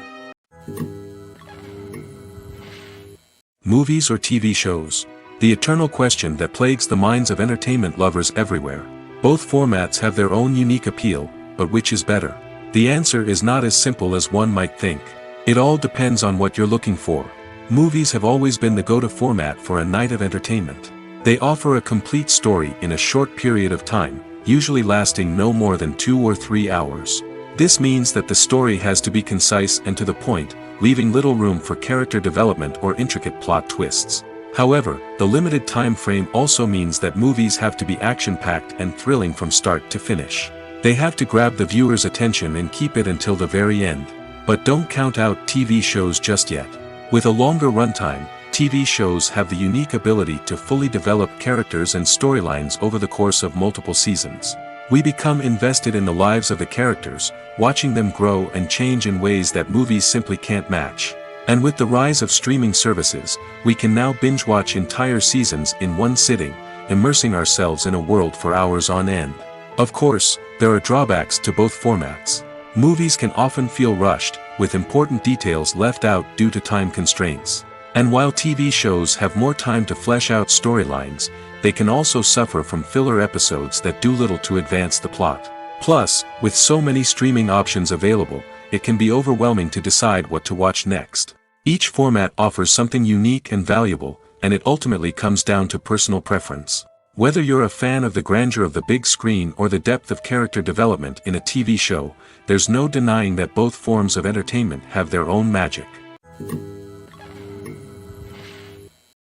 Movies or TV shows? The eternal question that plagues the minds of entertainment lovers everywhere. Both formats have their own unique appeal, but which is better? The answer is not as simple as one might think. It all depends on what you're looking for. Movies have always been the go-to format for a night of entertainment. They offer a complete story in a short period of time, usually lasting no more than 2 or 3 hours. This means that the story has to be concise and to the point, leaving little room for character development or intricate plot twists. However, the limited time frame also means that movies have to be action-packed and thrilling from start to finish. They have to grab the viewer's attention and keep it until the very end. But don't count out TV shows just yet. With a longer runtime, TV shows have the unique ability to fully develop characters and storylines over the course of multiple seasons. We become invested in the lives of the characters, watching them grow and change in ways that movies simply can't match. And with the rise of streaming services, we can now binge-watch entire seasons in one sitting, immersing ourselves in a world for hours on end. Of course, there are drawbacks to both formats. Movies can often feel rushed, with important details left out due to time constraints. And while TV shows have more time to flesh out storylines, they can also suffer from filler episodes that do little to advance the plot. Plus, with so many streaming options available, it can be overwhelming to decide what to watch next. Each format offers something unique and valuable, and it ultimately comes down to personal preference. Whether you're a fan of the grandeur of the big screen or the depth of character development in a TV show, there's no denying that both forms of entertainment have their own magic.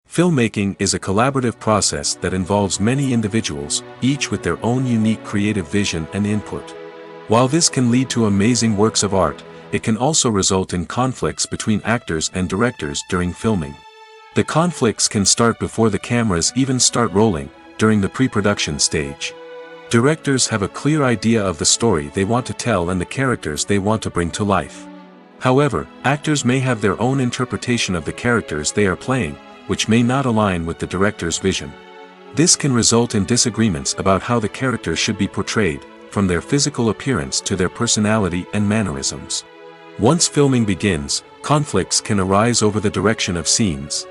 Filmmaking is a collaborative process that involves many individuals, each with their own unique creative vision and input. While this can lead to amazing works of art, it can also result in conflicts between actors and directors during filming. The conflicts can start before the cameras even start rolling, during the pre-production stage. Directors have a clear idea of the story they want to tell and the characters they want to bring to life. However, actors may have their own interpretation of the characters they are playing, which may not align with the director's vision. This can result in disagreements about how the characters should be portrayed, from their physical appearance to their personality and mannerisms. Once filming begins, conflicts can arise over the direction of scenes.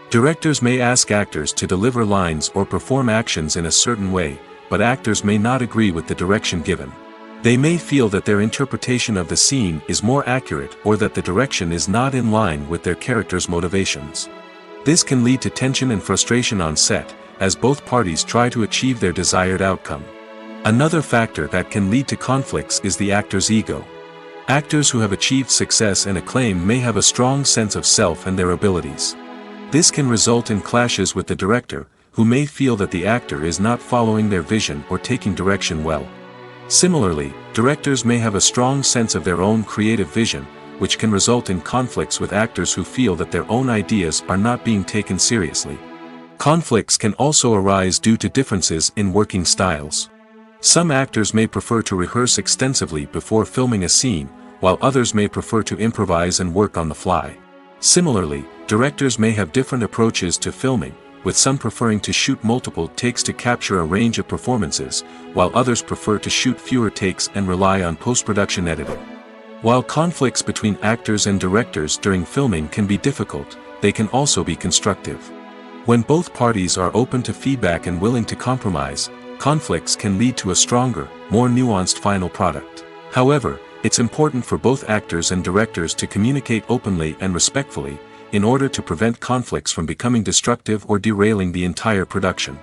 Directors may ask actors to deliver lines or perform actions in a certain way, but actors may not agree with the direction given. They may feel that their interpretation of the scene is more accurate or that the direction is not in line with their character's motivations. This can lead to tension and frustration on set, as both parties try to achieve their desired outcome. Another factor that can lead to conflicts is the actor's ego. Actors who have achieved success and acclaim may have a strong sense of self and their abilities. This can result in clashes with the director, who may feel that the actor is not following their vision or taking direction well. Similarly, directors may have a strong sense of their own creative vision, which can result in conflicts with actors who feel that their own ideas are not being taken seriously. Conflicts can also arise due to differences in working styles. Some actors may prefer to rehearse extensively before filming a scene, while others may prefer to improvise and work on the fly. Similarly, directors may have different approaches to filming, with some preferring to shoot multiple takes to capture a range of performances, while others prefer to shoot fewer takes and rely on post-production editing. While conflicts between actors and directors during filming can be difficult, they can also be constructive. When both parties are open to feedback and willing to compromise, conflicts can lead to a stronger, more nuanced final product. However, it's important for both actors and directors to communicate openly and respectfully, in order to prevent conflicts from becoming destructive or derailing the entire production.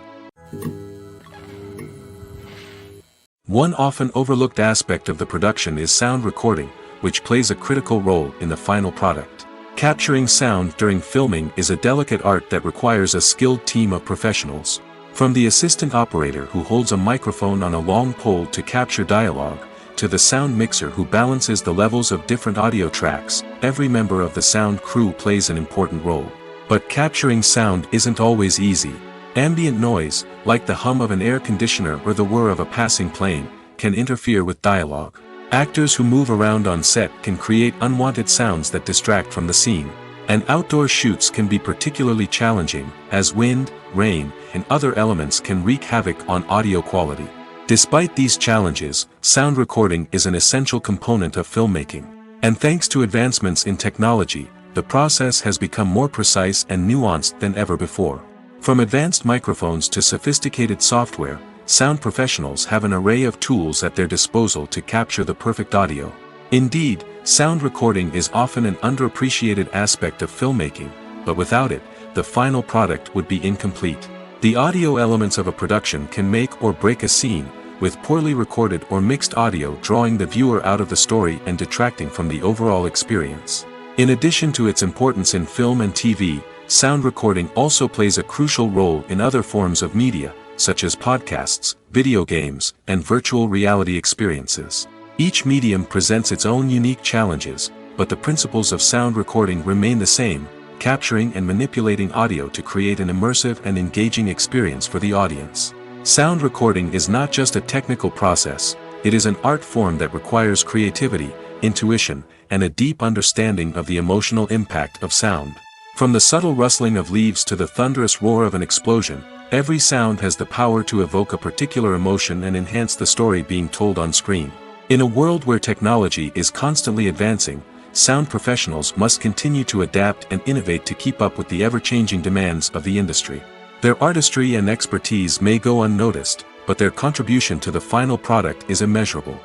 One often overlooked aspect of the production is sound recording, which plays a critical role in the final product. Capturing sound during filming is a delicate art that requires a skilled team of professionals. From the assistant operator who holds a microphone on a long pole to capture dialogue, to the sound mixer who balances the levels of different audio tracks, every member of the sound crew plays an important role. But capturing sound isn't always easy. Ambient noise, like the hum of an air conditioner or the whir of a passing plane, can interfere with dialogue. Actors who move around on set can create unwanted sounds that distract from the scene. And outdoor shoots can be particularly challenging, as wind, rain, and other elements can wreak havoc on audio quality. Despite these challenges, sound recording is an essential component of filmmaking. And thanks to advancements in technology, the process has become more precise and nuanced than ever before. From advanced microphones to sophisticated software, sound professionals have an array of tools at their disposal to capture the perfect audio. Indeed, sound recording is often an underappreciated aspect of filmmaking, but without it, the final product would be incomplete. The audio elements of a production can make or break a scene, with poorly recorded or mixed audio drawing the viewer out of the story and detracting from the overall experience. In addition to its importance in film and TV, sound recording also plays a crucial role in other forms of media, such as podcasts, video games, and virtual reality experiences. Each medium presents its own unique challenges, but the principles of sound recording remain the same, capturing and manipulating audio to create an immersive and engaging experience for the audience. Sound recording is not just a technical process, it is an art form that requires creativity, intuition, and a deep understanding of the emotional impact of sound. From the subtle rustling of leaves to the thunderous roar of an explosion, every sound has the power to evoke a particular emotion and enhance the story being told on screen. In a world where technology is constantly advancing, sound professionals must continue to adapt and innovate to keep up with the ever-changing demands of the industry. Their artistry and expertise may go unnoticed, but their contribution to the final product is immeasurable.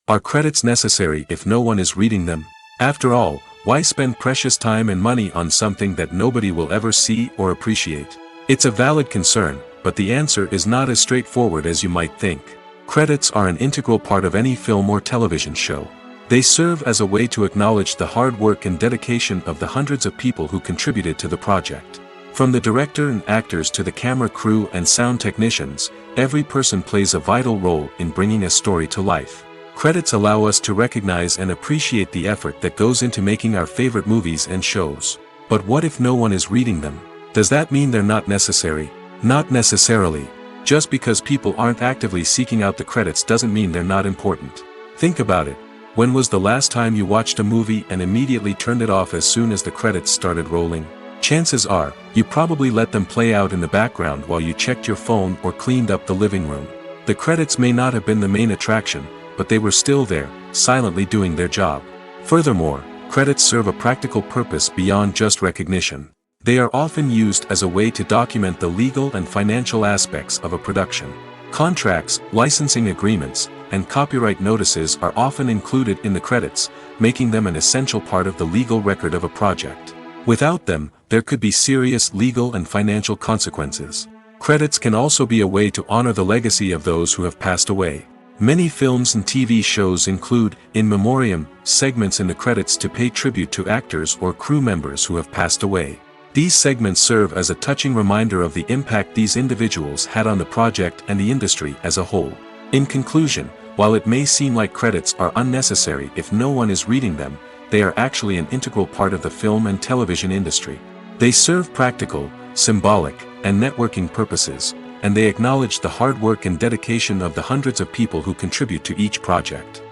Are credits necessary if no one is reading them? After all, why spend precious time and money on something that nobody will ever see or appreciate? It's a valid concern, but the answer is not as straightforward as you might think. Credits are an integral part of any film or television show. They serve as a way to acknowledge the hard work and dedication of the hundreds of people who contributed to the project. From the director and actors to the camera crew and sound technicians, every person plays a vital role in bringing a story to life. Credits allow us to recognize and appreciate the effort that goes into making our favorite movies and shows. But what if no one is reading them? Does that mean they're not necessary? Not necessarily. Just because people aren't actively seeking out the credits doesn't mean they're not important. Think about it. When was the last time you watched a movie and immediately turned it off as soon as the credits started rolling? Chances are, you probably let them play out in the background while you checked your phone or cleaned up the living room. The credits may not have been the main attraction, but they were still there, silently doing their job. Furthermore, credits serve a practical purpose beyond just recognition. They are often used as a way to document the legal and financial aspects of a production. Contracts, licensing agreements, and copyright notices are often included in the credits, making them an essential part of the legal record of a project. Without them, there could be serious legal and financial consequences. Credits can also be a way to honor the legacy of those who have passed away. Many films and TV shows include, in memoriam, segments in the credits to pay tribute to actors or crew members who have passed away. These segments serve as a touching reminder of the impact these individuals had on the project and the industry as a whole. In conclusion, while it may seem like credits are unnecessary if no one is reading them, they are actually an integral part of the film and television industry. They serve practical, symbolic, and networking purposes, and they acknowledge the hard work and dedication of the hundreds of people who contribute to each project.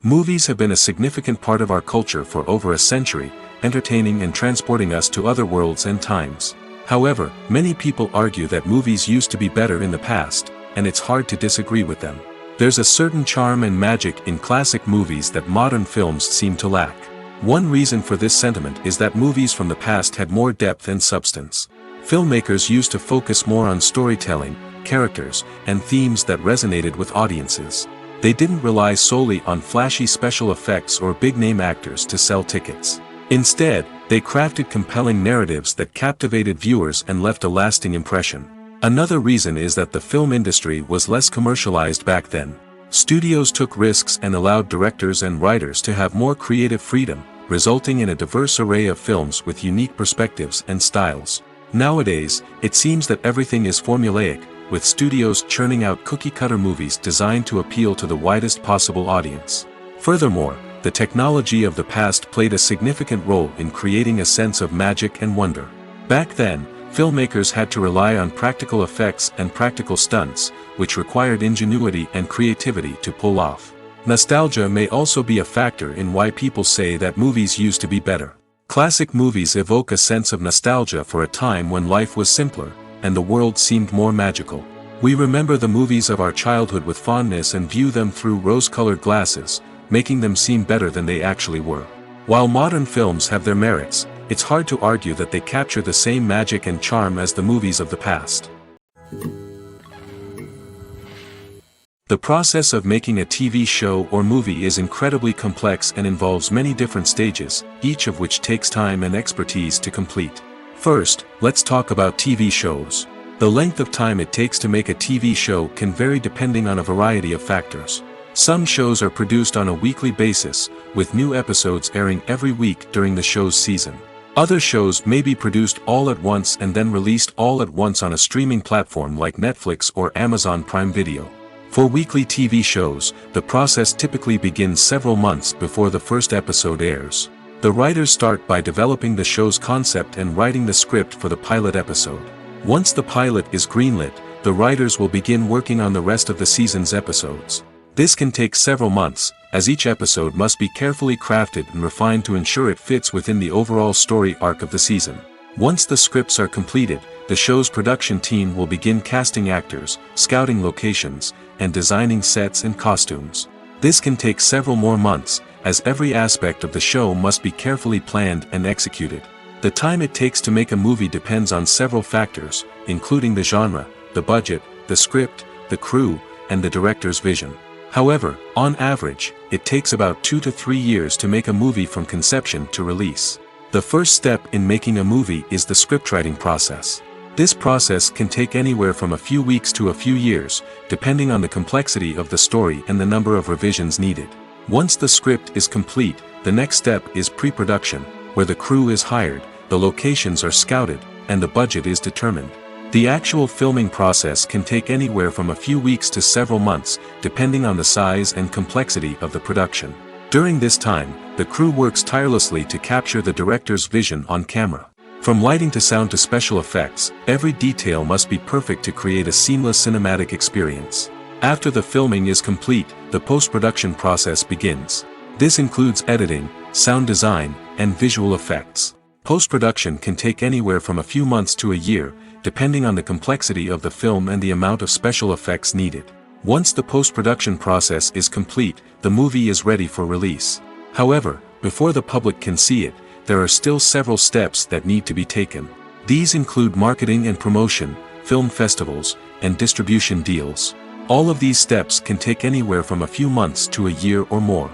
Movies have been a significant part of our culture for over a century, entertaining and transporting us to other worlds and times. However, many people argue that movies used to be better in the past, and it's hard to disagree with them. There's a certain charm and magic in classic movies that modern films seem to lack. One reason for this sentiment is that movies from the past had more depth and substance. Filmmakers used to focus more on storytelling, characters, and themes that resonated with audiences. They didn't rely solely on flashy special effects or big-name actors to sell tickets. Instead, they crafted compelling narratives that captivated viewers and left a lasting impression. Another reason is that the film industry was less commercialized back then. Studios took risks and allowed directors and writers to have more creative freedom, resulting in a diverse array of films with unique perspectives and styles. Nowadays, it seems that everything is formulaic, with studios churning out cookie-cutter movies designed to appeal to the widest possible audience. Furthermore, the technology of the past played a significant role in creating a sense of magic and wonder. Back then, filmmakers had to rely on practical effects and practical stunts, which required ingenuity and creativity to pull off. Nostalgia may also be a factor in why people say that movies used to be better. Classic movies evoke a sense of nostalgia for a time when life was simpler, and the world seemed more magical. We remember the movies of our childhood with fondness and view them through rose-colored glasses, making them seem better than they actually were. While modern films have their merits, it's hard to argue that they capture the same magic and charm as the movies of the past. The process of making a TV show or movie is incredibly complex and involves many different stages, each of which takes time and expertise to complete. First, let's talk about TV shows. The length of time it takes to make a TV show can vary depending on a variety of factors. Some shows are produced on a weekly basis, with new episodes airing every week during the show's season. Other shows may be produced all at once and then released all at once on a streaming platform like Netflix or Amazon Prime Video. For weekly TV shows, the process typically begins several months before the first episode airs. The writers start by developing the show's concept and writing the script for the pilot episode. Once the pilot is greenlit, the writers will begin working on the rest of the season's episodes. This can take several months, as each episode must be carefully crafted and refined to ensure it fits within the overall story arc of the season. Once the scripts are completed, the show's production team will begin casting actors, scouting locations, and designing sets and costumes. This can take several more months, as every aspect of the show must be carefully planned and executed. The time it takes to make a movie depends on several factors, including the genre, the budget, the script, the crew, and the director's vision. However, on average, it takes about 2 to 3 years to make a movie from conception to release. The first step in making a movie is the scriptwriting process. This process can take anywhere from a few weeks to a few years, depending on the complexity of the story and the number of revisions needed. Once the script is complete, the next step is pre-production, where the crew is hired, the locations are scouted, and the budget is determined. The actual filming process can take anywhere from a few weeks to several months, depending on the size and complexity of the production. During this time, the crew works tirelessly to capture the director's vision on camera. From lighting to sound to special effects, every detail must be perfect to create a seamless cinematic experience. After the filming is complete, the post-production process begins. This includes editing, sound design, and visual effects. Post-production can take anywhere from a few months to a year, depending on the complexity of the film and the amount of special effects needed. Once the post-production process is complete, the movie is ready for release. However, before the public can see it, there are still several steps that need to be taken. These include marketing and promotion, film festivals, and distribution deals. All of these steps can take anywhere from a few months to a year or more.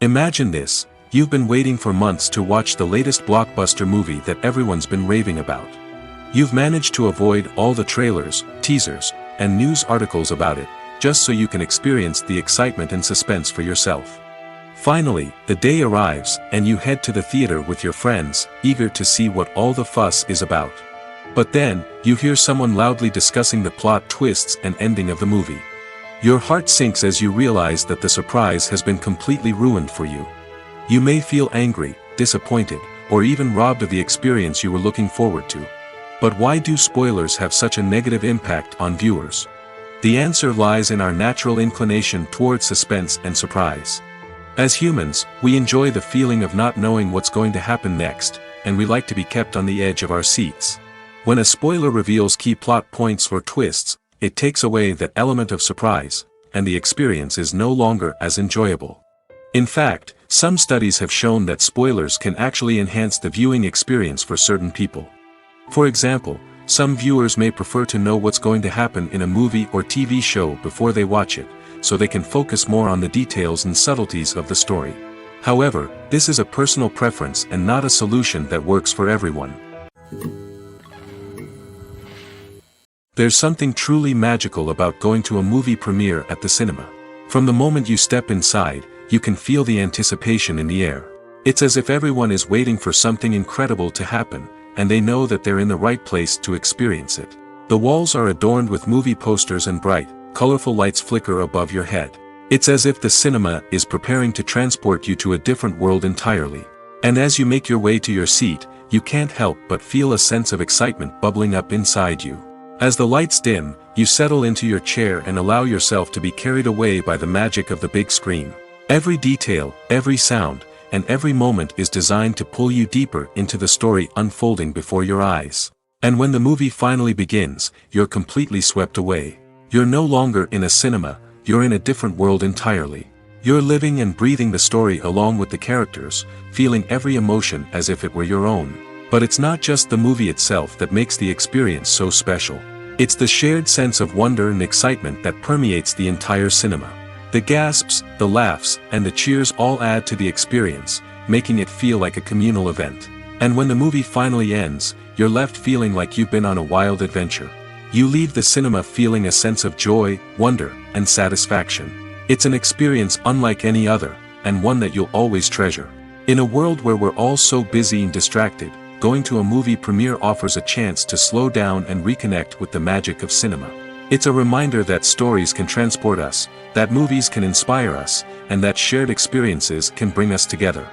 Imagine this: you've been waiting for months to watch the latest blockbuster movie that everyone's been raving about. You've managed to avoid all the trailers, teasers, and news articles about it, just so you can experience the excitement and suspense for yourself. Finally, the day arrives, and you head to the theater with your friends, eager to see what all the fuss is about. But then, you hear someone loudly discussing the plot twists and ending of the movie. Your heart sinks as you realize that the surprise has been completely ruined for you. You may feel angry, disappointed, or even robbed of the experience you were looking forward to. But why do spoilers have such a negative impact on viewers? The answer lies in our natural inclination toward suspense and surprise. As humans, we enjoy the feeling of not knowing what's going to happen next, and we like to be kept on the edge of our seats. When a spoiler reveals key plot points or twists, it takes away that element of surprise, and the experience is no longer as enjoyable. In fact, some studies have shown that spoilers can actually enhance the viewing experience for certain people. For example, some viewers may prefer to know what's going to happen in a movie or TV show before they watch it, so they can focus more on the details and subtleties of the story. However, this is a personal preference and not a solution that works for everyone. There's something truly magical about going to a movie premiere at the cinema. From the moment you step inside, you can feel the anticipation in the air. It's as if everyone is waiting for something incredible to happen, and they know that they're in the right place to experience it. The walls are adorned with movie posters and bright, colorful lights flicker above your head. It's as if the cinema is preparing to transport you to a different world entirely. And as you make your way to your seat, you can't help but feel a sense of excitement bubbling up inside you. As the lights dim, you settle into your chair and allow yourself to be carried away by the magic of the big screen. Every detail, every sound, and every moment is designed to pull you deeper into the story unfolding before your eyes. And when the movie finally begins, you're completely swept away. You're no longer in a cinema, you're in a different world entirely. You're living and breathing the story along with the characters, feeling every emotion as if it were your own. But it's not just the movie itself that makes the experience so special. It's the shared sense of wonder and excitement that permeates the entire cinema. The gasps, the laughs, and the cheers all add to the experience, making it feel like a communal event. And when the movie finally ends, you're left feeling like you've been on a wild adventure. You leave the cinema feeling a sense of joy, wonder, and satisfaction. It's an experience unlike any other, and one that you'll always treasure. In a world where we're all so busy and distracted, going to a movie premiere offers a chance to slow down and reconnect with the magic of cinema. It's a reminder that stories can transport us, that movies can inspire us, and that shared experiences can bring us together.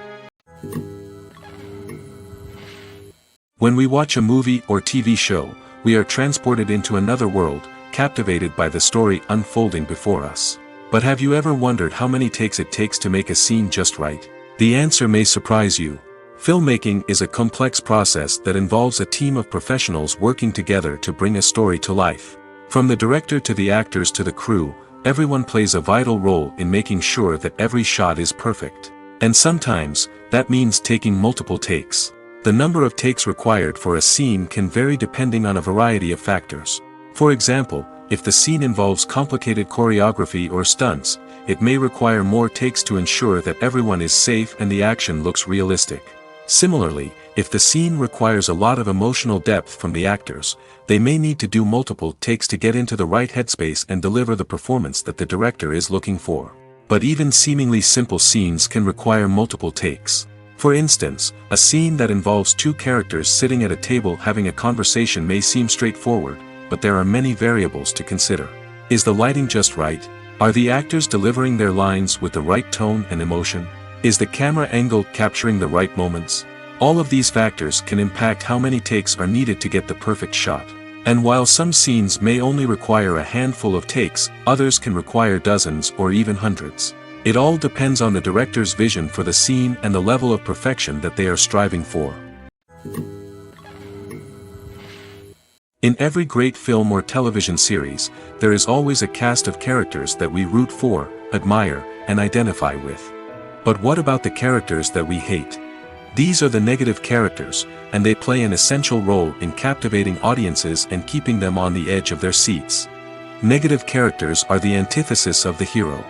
When we watch a movie or TV show, we are transported into another world, captivated by the story unfolding before us. But have you ever wondered how many takes it takes to make a scene just right? The answer may surprise you. Filmmaking is a complex process that involves a team of professionals working together to bring a story to life. From the director to the actors to the crew, everyone plays a vital role in making sure that every shot is perfect. And sometimes, that means taking multiple takes. The number of takes required for a scene can vary depending on a variety of factors. For example, if the scene involves complicated choreography or stunts, it may require more takes to ensure that everyone is safe and the action looks realistic. Similarly, if the scene requires a lot of emotional depth from the actors, they may need to do multiple takes to get into the right headspace and deliver the performance that the director is looking for. But even seemingly simple scenes can require multiple takes. For instance, a scene that involves two characters sitting at a table having a conversation may seem straightforward, but there are many variables to consider. Is the lighting just right? Are the actors delivering their lines with the right tone and emotion? Is the camera angle capturing the right moments? All of these factors can impact how many takes are needed to get the perfect shot. And while some scenes may only require a handful of takes, others can require dozens or even hundreds. It all depends on the director's vision for the scene and the level of perfection that they are striving for. In every great film or television series, there is always a cast of characters that we root for, admire, and identify with. But what about the characters that we hate? These are the negative characters, and they play an essential role in captivating audiences and keeping them on the edge of their seats. Negative characters are the antithesis of the hero.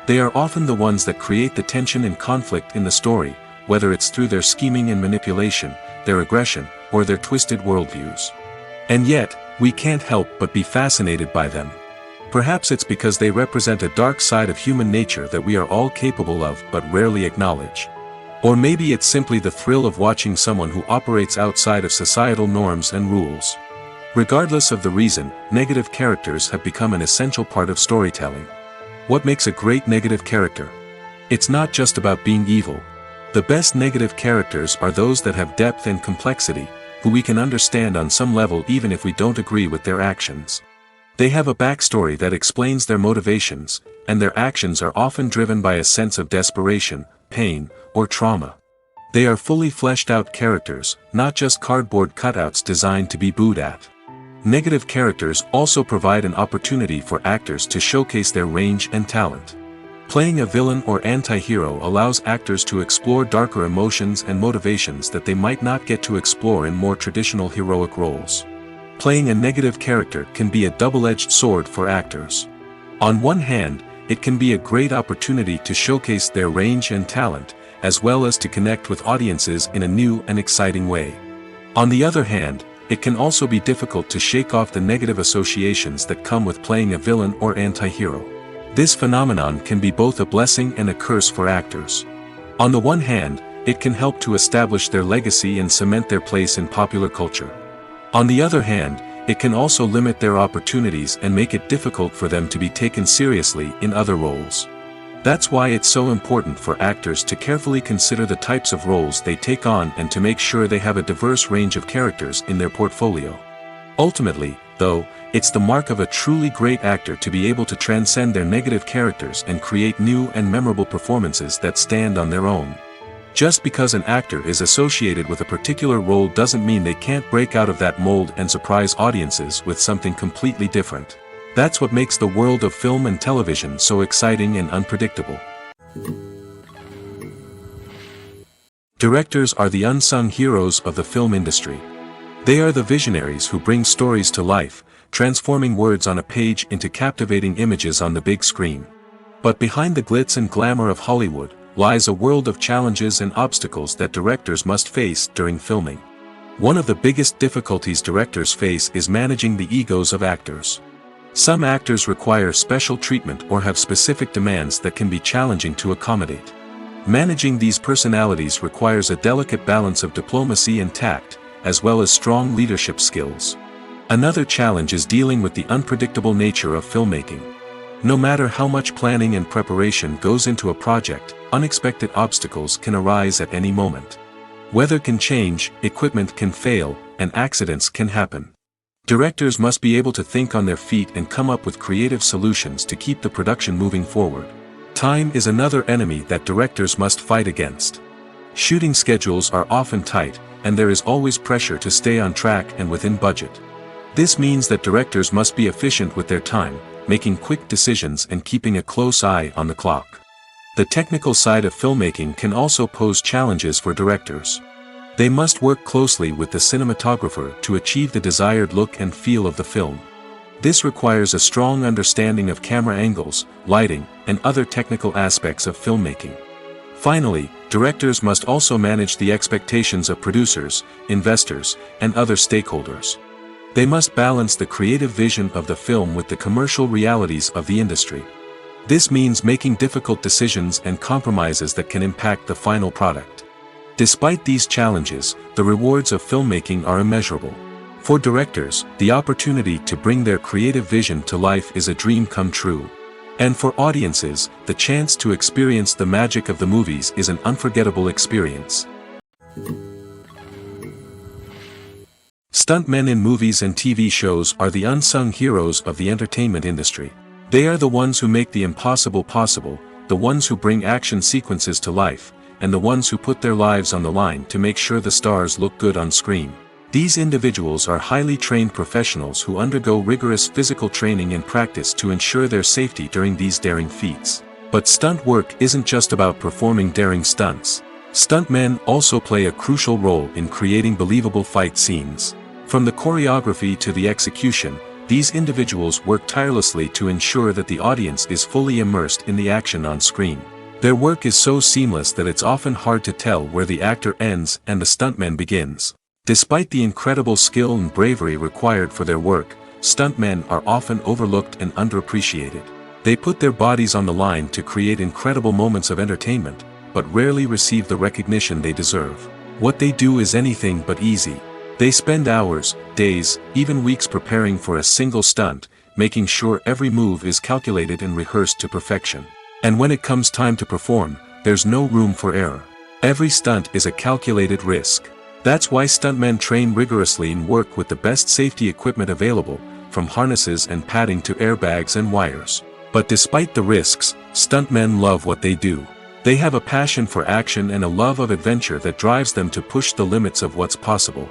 They are often the ones that create the tension and conflict in the story, whether it's through their scheming and manipulation, their aggression, or their twisted worldviews. And yet, we can't help but be fascinated by them. Perhaps it's because they represent a dark side of human nature that we are all capable of but rarely acknowledge. Or maybe it's simply the thrill of watching someone who operates outside of societal norms and rules. Regardless of the reason, negative characters have become an essential part of storytelling. What makes a great negative character? It's not just about being evil. The best negative characters are those that have depth and complexity, who we can understand on some level even if we don't agree with their actions. They have a backstory that explains their motivations, and their actions are often driven by a sense of desperation, pain, or trauma. They are fully fleshed out characters, not just cardboard cutouts designed to be booed at. Negative characters also provide an opportunity for actors to showcase their range and talent. Playing a villain or anti-hero allows actors to explore darker emotions and motivations that they might not get to explore in more traditional heroic roles. Playing a negative character can be a double-edged sword for actors. On one hand, it can be a great opportunity to showcase their range and talent, as well as to connect with audiences in a new and exciting way. On the other hand, it can also be difficult to shake off the negative associations that come with playing a villain or anti-hero. This phenomenon can be both a blessing and a curse for actors. On the one hand, it can help to establish their legacy and cement their place in popular culture. On the other hand, it can also limit their opportunities and make it difficult for them to be taken seriously in other roles. That's why it's so important for actors to carefully consider the types of roles they take on and to make sure they have a diverse range of characters in their portfolio. Ultimately, though, it's the mark of a truly great actor to be able to transcend their negative characters and create new and memorable performances that stand on their own. Just because an actor is associated with a particular role doesn't mean they can't break out of that mold and surprise audiences with something completely different. That's what makes the world of film and television so exciting and unpredictable. Directors are the unsung heroes of the film industry. They are the visionaries who bring stories to life, transforming words on a page into captivating images on the big screen. But behind the glitz and glamour of Hollywood lies a world of challenges and obstacles that directors must face during filming. One of the biggest difficulties directors face is managing the egos of actors. Some actors require special treatment or have specific demands that can be challenging to accommodate. Managing these personalities requires a delicate balance of diplomacy and tact, as well as strong leadership skills. Another challenge is dealing with the unpredictable nature of filmmaking. No matter how much planning and preparation goes into a project, unexpected obstacles can arise at any moment. Weather can change, equipment can fail, and accidents can happen. Directors must be able to think on their feet and come up with creative solutions to keep the production moving forward. Time is another enemy that directors must fight against. Shooting schedules are often tight, and there is always pressure to stay on track and within budget. This means that directors must be efficient with their time, making quick decisions and keeping a close eye on the clock. The technical side of filmmaking can also pose challenges for directors. They must work closely with the cinematographer to achieve the desired look and feel of the film. This requires a strong understanding of camera angles, lighting, and other technical aspects of filmmaking. Finally, directors must also manage the expectations of producers, investors, and other stakeholders. They must balance the creative vision of the film with the commercial realities of the industry. This means making difficult decisions and compromises that can impact the final product. Despite these challenges, the rewards of filmmaking are immeasurable. For directors, the opportunity to bring their creative vision to life is a dream come true. And for audiences, the chance to experience the magic of the movies is an unforgettable experience. Stuntmen in movies and TV shows are the unsung heroes of the entertainment industry. They are the ones who make the impossible possible, the ones who bring action sequences to life, and the ones who put their lives on the line to make sure the stars look good on screen. These individuals are highly trained professionals who undergo rigorous physical training and practice to ensure their safety during these daring feats. But stunt work isn't just about performing daring stunts. Stuntmen also play a crucial role in creating believable fight scenes. From the choreography to the execution, these individuals work tirelessly to ensure that the audience is fully immersed in the action on screen. Their work is so seamless that it's often hard to tell where the actor ends and the stuntman begins. Despite the incredible skill and bravery required for their work, stuntmen are often overlooked and underappreciated. They put their bodies on the line to create incredible moments of entertainment, but rarely receive the recognition they deserve. What they do is anything but easy. They spend hours, days, even weeks preparing for a single stunt, making sure every move is calculated and rehearsed to perfection. And when it comes time to perform, there's no room for error. Every stunt is a calculated risk. That's why stuntmen train rigorously and work with the best safety equipment available, from harnesses and padding to airbags and wires. But despite the risks, stuntmen love what they do. They have a passion for action and a love of adventure that drives them to push the limits of what's possible.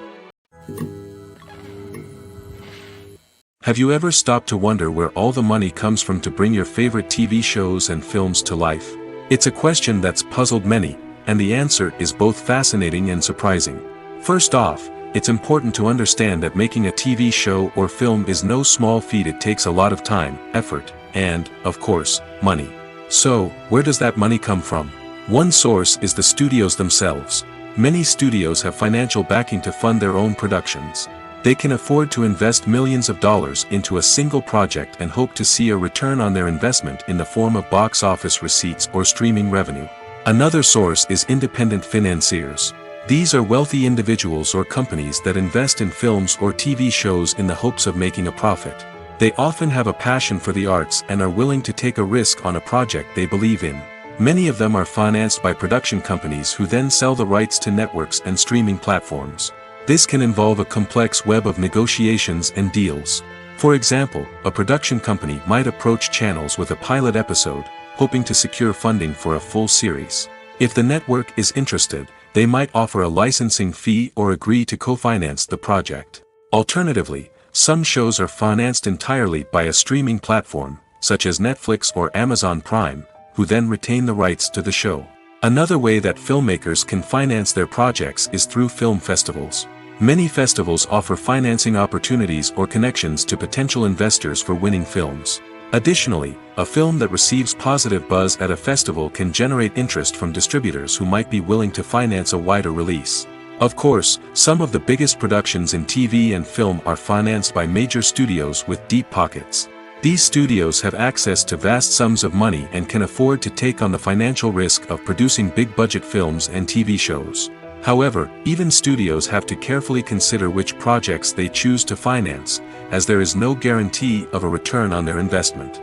Have you ever stopped to wonder where all the money comes from to bring your favorite TV shows and films to life? It's a question that's puzzled many, and the answer is both fascinating and surprising. First off, it's important to understand that making a TV show or film is no small feat. It takes a lot of time, effort, and, of course, money. So, where does that money come from? One source is the studios themselves. Many studios have financial backing to fund their own productions. They can afford to invest millions of dollars into a single project and hope to see a return on their investment in the form of box office receipts or streaming revenue. Another source is independent financiers. These are wealthy individuals or companies that invest in films or TV shows in the hopes of making a profit. They often have a passion for the arts and are willing to take a risk on a project they believe in. Many of them are financed by production companies who then sell the rights to networks and streaming platforms. This can involve a complex web of negotiations and deals. For example, a production company might approach channels with a pilot episode, hoping to secure funding for a full series. If the network is interested, they might offer a licensing fee or agree to co-finance the project. Alternatively, some shows are financed entirely by a streaming platform, such as Netflix or Amazon Prime, who then retain the rights to the show. Another way that filmmakers can finance their projects is through film festivals. Many festivals offer financing opportunities or connections to potential investors for winning films. Additionally, a film that receives positive buzz at a festival can generate interest from distributors who might be willing to finance a wider release. Of course, some of the biggest productions in TV and film are financed by major studios with deep pockets. These studios have access to vast sums of money and can afford to take on the financial risk of producing big-budget films and TV shows. However, even studios have to carefully consider which projects they choose to finance, as there is no guarantee of a return on their investment.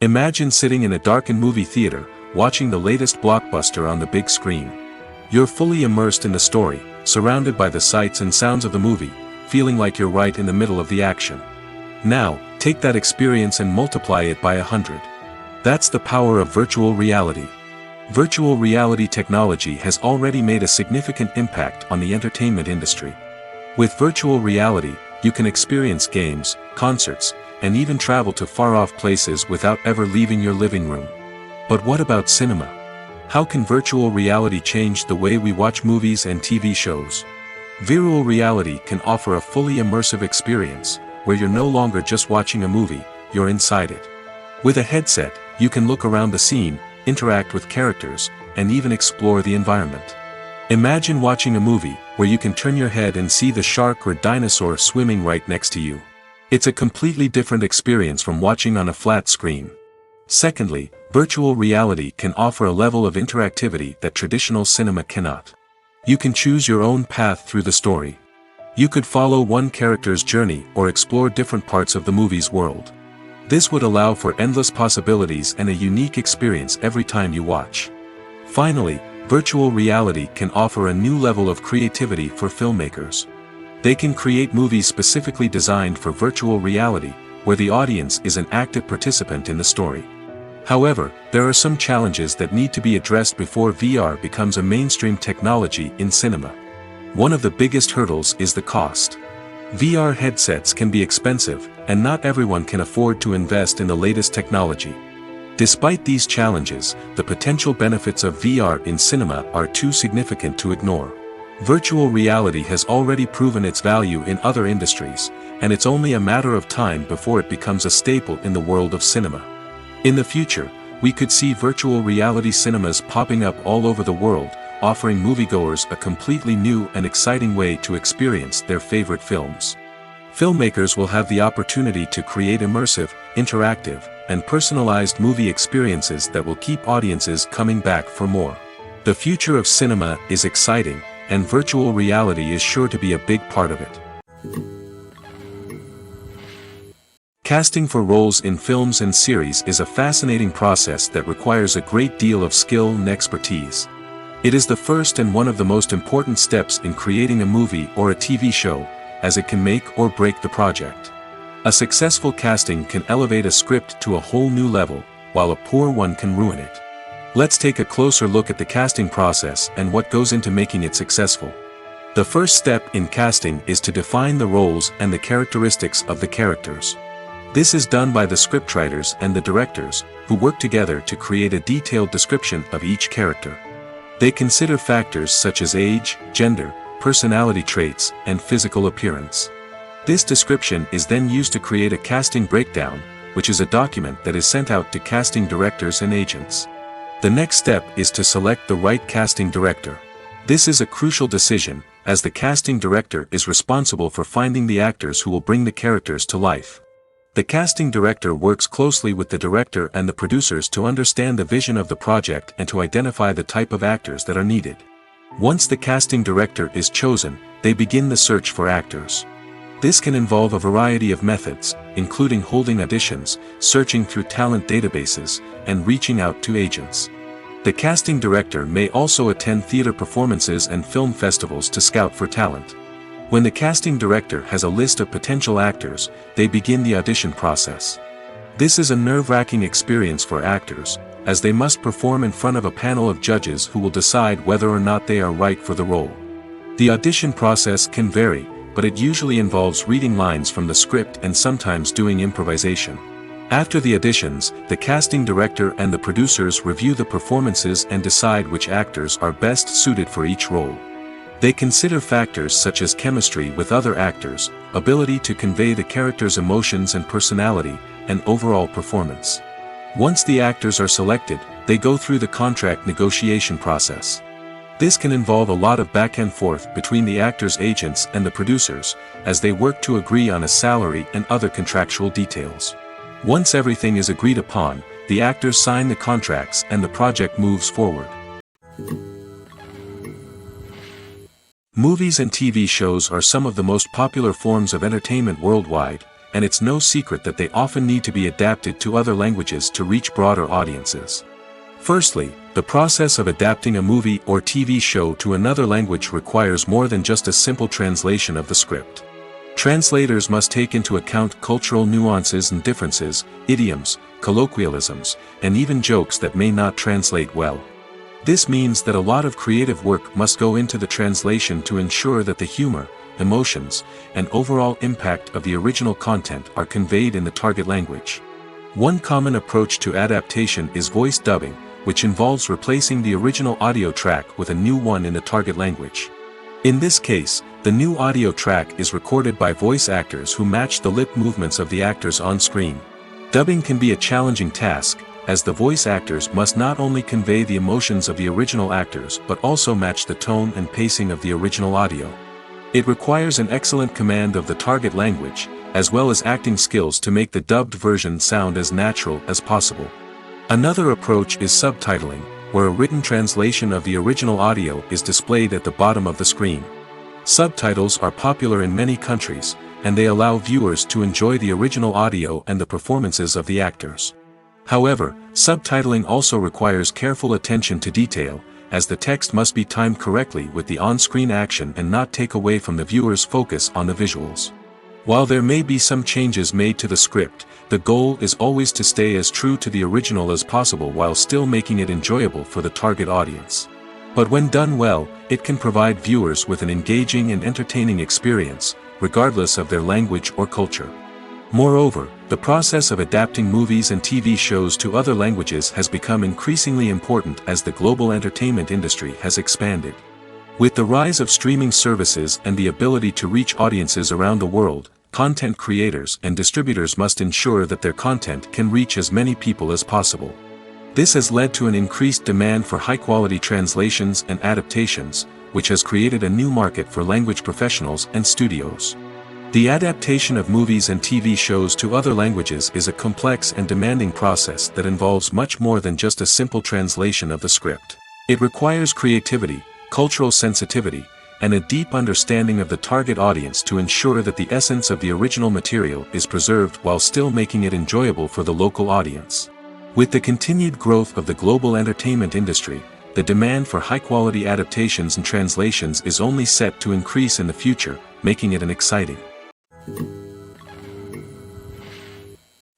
Imagine sitting in a darkened movie theater, watching the latest blockbuster on the big screen. You're fully immersed in the story, surrounded by the sights and sounds of the movie, feeling like you're right in the middle of the action. Now, take that experience and multiply it by 100. That's the power of virtual reality. Virtual reality technology has already made a significant impact on the entertainment industry. With virtual reality, you can experience games, concerts, and even travel to far-off places without ever leaving your living room. But what about cinema? How can virtual reality change the way we watch movies and TV shows? Virtual reality can offer a fully immersive experience, where you're no longer just watching a movie, you're inside it. With a headset, you can look around the scene, interact with characters, and even explore the environment. Imagine watching a movie where you can turn your head and see the shark or dinosaur swimming right next to you. It's a completely different experience from watching on a flat screen. Secondly, virtual reality can offer a level of interactivity that traditional cinema cannot. You can choose your own path through the story. You could follow one character's journey or explore different parts of the movie's world. This would allow for endless possibilities and a unique experience every time you watch. Finally, virtual reality can offer a new level of creativity for filmmakers. They can create movies specifically designed for virtual reality, where the audience is an active participant in the story. However, there are some challenges that need to be addressed before VR becomes a mainstream technology in cinema. One of the biggest hurdles is the cost. VR headsets can be expensive, and not everyone can afford to invest in the latest technology. Despite these challenges, the potential benefits of VR in cinema are too significant to ignore. Virtual reality has already proven its value in other industries, and it's only a matter of time before it becomes a staple in the world of cinema. In the future, we could see virtual reality cinemas popping up all over the world, offering moviegoers a completely new and exciting way to experience their favorite films. Filmmakers will have the opportunity to create immersive, interactive, and personalized movie experiences that will keep audiences coming back for more. The future of cinema is exciting, and virtual reality is sure to be a big part of it. Casting for roles in films and series is a fascinating process that requires a great deal of skill and expertise. It is the first and one of the most important steps in creating a movie or a TV show, as it can make or break the project. A successful casting can elevate a script to a whole new level, while a poor one can ruin it. Let's take a closer look at the casting process and what goes into making it successful. The first step in casting is to define the roles and the characteristics of the characters. This is done by the scriptwriters and the directors, who work together to create a detailed description of each character. They consider factors such as age, gender, personality traits, and physical appearance. This description is then used to create a casting breakdown, which is a document that is sent out to casting directors and agents. The next step is to select the right casting director. This is a crucial decision, as the casting director is responsible for finding the actors who will bring the characters to life. The casting director works closely with the director and the producers to understand the vision of the project and to identify the type of actors that are needed. Once the casting director is chosen, they begin the search for actors. This can involve a variety of methods, including holding auditions, searching through talent databases, and reaching out to agents. The casting director may also attend theater performances and film festivals to scout for talent. When the casting director has a list of potential actors, they begin the audition process. This is a nerve-wracking experience for actors, as they must perform in front of a panel of judges who will decide whether or not they are right for the role. The audition process can vary, but it usually involves reading lines from the script and sometimes doing improvisation. After the auditions, the casting director and the producers review the performances and decide which actors are best suited for each role. They consider factors such as chemistry with other actors, ability to convey the character's emotions and personality, and overall performance. Once the actors are selected, they go through the contract negotiation process. This can involve a lot of back and forth between the actors' agents and the producers, as they work to agree on a salary and other contractual details. Once everything is agreed upon, the actors sign the contracts and the project moves forward. Movies and TV shows are some of the most popular forms of entertainment worldwide, and it's no secret that they often need to be adapted to other languages to reach broader audiences. Firstly, the process of adapting a movie or TV show to another language requires more than just a simple translation of the script. Translators must take into account cultural nuances and differences, idioms, colloquialisms, and even jokes that may not translate well. This means that a lot of creative work must go into the translation to ensure that the humor, emotions, and overall impact of the original content are conveyed in the target language. One common approach to adaptation is voice dubbing, which involves replacing the original audio track with a new one in the target language. In this case, the new audio track is recorded by voice actors who match the lip movements of the actors on screen. Dubbing can be a challenging task, as the voice actors must not only convey the emotions of the original actors but also match the tone and pacing of the original audio. It requires an excellent command of the target language, as well as acting skills to make the dubbed version sound as natural as possible. Another approach is subtitling, where a written translation of the original audio is displayed at the bottom of the screen. Subtitles are popular in many countries, and they allow viewers to enjoy the original audio and the performances of the actors. However, subtitling also requires careful attention to detail, as the text must be timed correctly with the on-screen action and not take away from the viewer's focus on the visuals. While there may be some changes made to the script, the goal is always to stay as true to the original as possible while still making it enjoyable for the target audience. But when done well, it can provide viewers with an engaging and entertaining experience, regardless of their language or culture. Moreover, the process of adapting movies and TV shows to other languages has become increasingly important as the global entertainment industry has expanded. With the rise of streaming services and the ability to reach audiences around the world, content creators and distributors must ensure that their content can reach as many people as possible. This has led to an increased demand for high-quality translations and adaptations, which has created a new market for language professionals and studios. The adaptation of movies and TV shows to other languages is a complex and demanding process that involves much more than just a simple translation of the script. It requires creativity, cultural sensitivity, and a deep understanding of the target audience to ensure that the essence of the original material is preserved while still making it enjoyable for the local audience. With the continued growth of the global entertainment industry, the demand for high-quality adaptations and translations is only set to increase in the future, making it an exciting.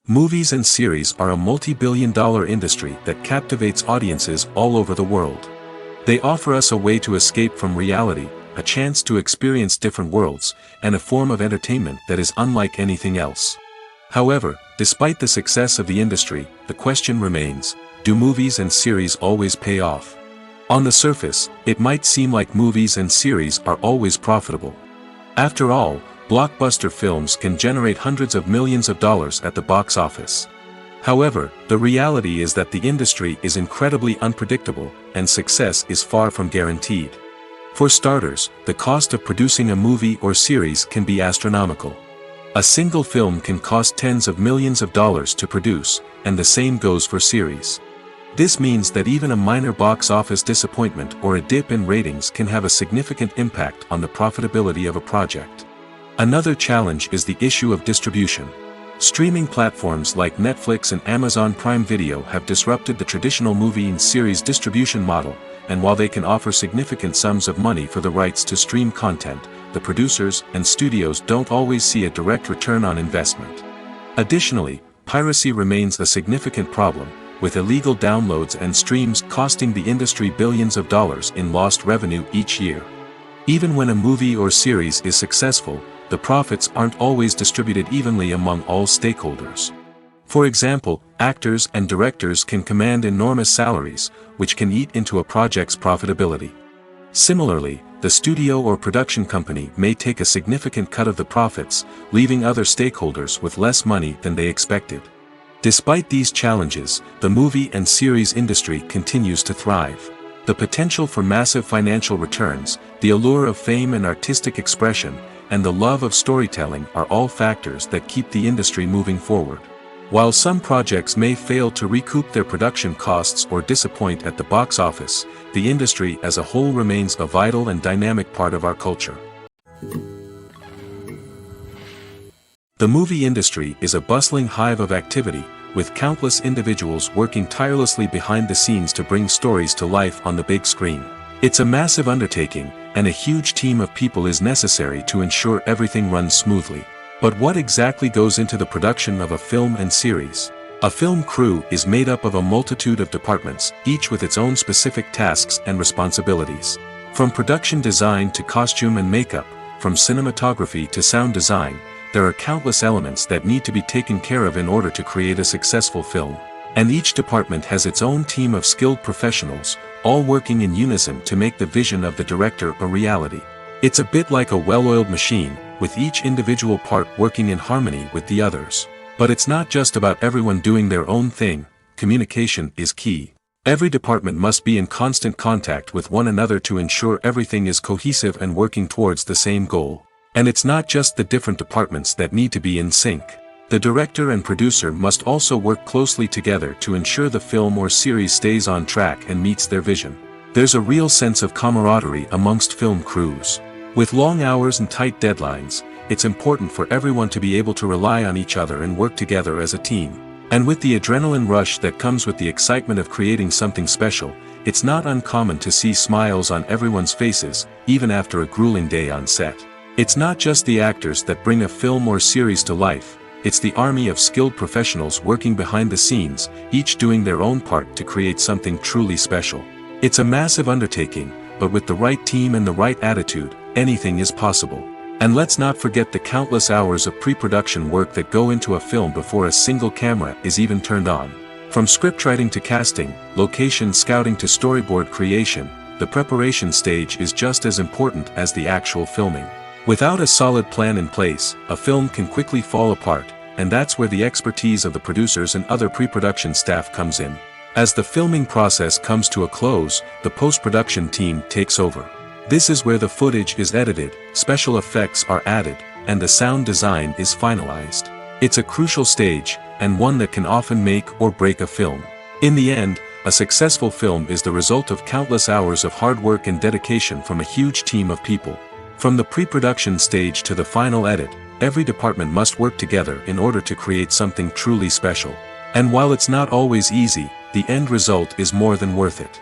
Movies and series are a multi-billion-dollar industry that captivates audiences all over the world. They offer us a way to escape from reality, a chance to experience different worlds, and a form of entertainment that is unlike anything else. However, despite the success of the industry, the question remains, do movies and series always pay off? On the surface, it might seem like movies and series are always profitable. After all, blockbuster films can generate hundreds of millions of dollars at the box office. However, the reality is that the industry is incredibly unpredictable, and success is far from guaranteed. For starters, the cost of producing a movie or series can be astronomical. A single film can cost tens of millions of dollars to produce, and the same goes for series. This means that even a minor box office disappointment or a dip in ratings can have a significant impact on the profitability of a project. Another challenge is the issue of distribution. Streaming platforms like Netflix and Amazon Prime Video have disrupted the traditional movie and series distribution model, and while they can offer significant sums of money for the rights to stream content, the producers and studios don't always see a direct return on investment. Additionally, piracy remains a significant problem, with illegal downloads and streams costing the industry billions of dollars in lost revenue each year. Even when a movie or series is successful, the profits aren't always distributed evenly among all stakeholders. For example, actors and directors can command enormous salaries, which can eat into a project's profitability. Similarly, the studio or production company may take a significant cut of the profits, leaving other stakeholders with less money than they expected. Despite these challenges, the movie and series industry continues to thrive. The potential for massive financial returns, the allure of fame and artistic expression, and the love of storytelling are all factors that keep the industry moving forward. While some projects may fail to recoup their production costs or disappoint at the box office, the industry as a whole remains a vital and dynamic part of our culture. The movie industry is a bustling hive of activity, with countless individuals working tirelessly behind the scenes to bring stories to life on the big screen. It's a massive undertaking, and a huge team of people is necessary to ensure everything runs smoothly. But what exactly goes into the production of a film and series? A film crew is made up of a multitude of departments, each with its own specific tasks and responsibilities. From production design to costume and makeup, from cinematography to sound design, there are countless elements that need to be taken care of in order to create a successful film. And each department has its own team of skilled professionals, all working in unison to make the vision of the director a reality. It's a bit like a well-oiled machine, with each individual part working in harmony with the others. But it's not just about everyone doing their own thing. Communication is key. Every department must be in constant contact with one another to ensure everything is cohesive and working towards the same goal. And it's not just the different departments that need to be in sync. The director and producer must also work closely together to ensure the film or series stays on track and meets their vision. There's a real sense of camaraderie amongst film crews. With long hours and tight deadlines, it's important for everyone to be able to rely on each other and work together as a team. And with the adrenaline rush that comes with the excitement of creating something special, it's not uncommon to see smiles on everyone's faces, even after a grueling day on set. It's not just the actors that bring a film or series to life, it's the army of skilled professionals working behind the scenes, each doing their own part to create something truly special. It's a massive undertaking, but with the right team and the right attitude, anything is possible. And let's not forget the countless hours of pre-production work that go into a film before a single camera is even turned on. From scriptwriting to casting, location scouting to storyboard creation, the preparation stage is just as important as the actual filming. Without a solid plan in place, a film can quickly fall apart, and that's where the expertise of the producers and other pre-production staff comes in. As the filming process comes to a close, the post-production team takes over. This is where the footage is edited, special effects are added, and the sound design is finalized. It's a crucial stage, and one that can often make or break a film. In the end, a successful film is the result of countless hours of hard work and dedication from a huge team of people. From the pre-production stage to the final edit, every department must work together in order to create something truly special. And while it's not always easy, the end result is more than worth it.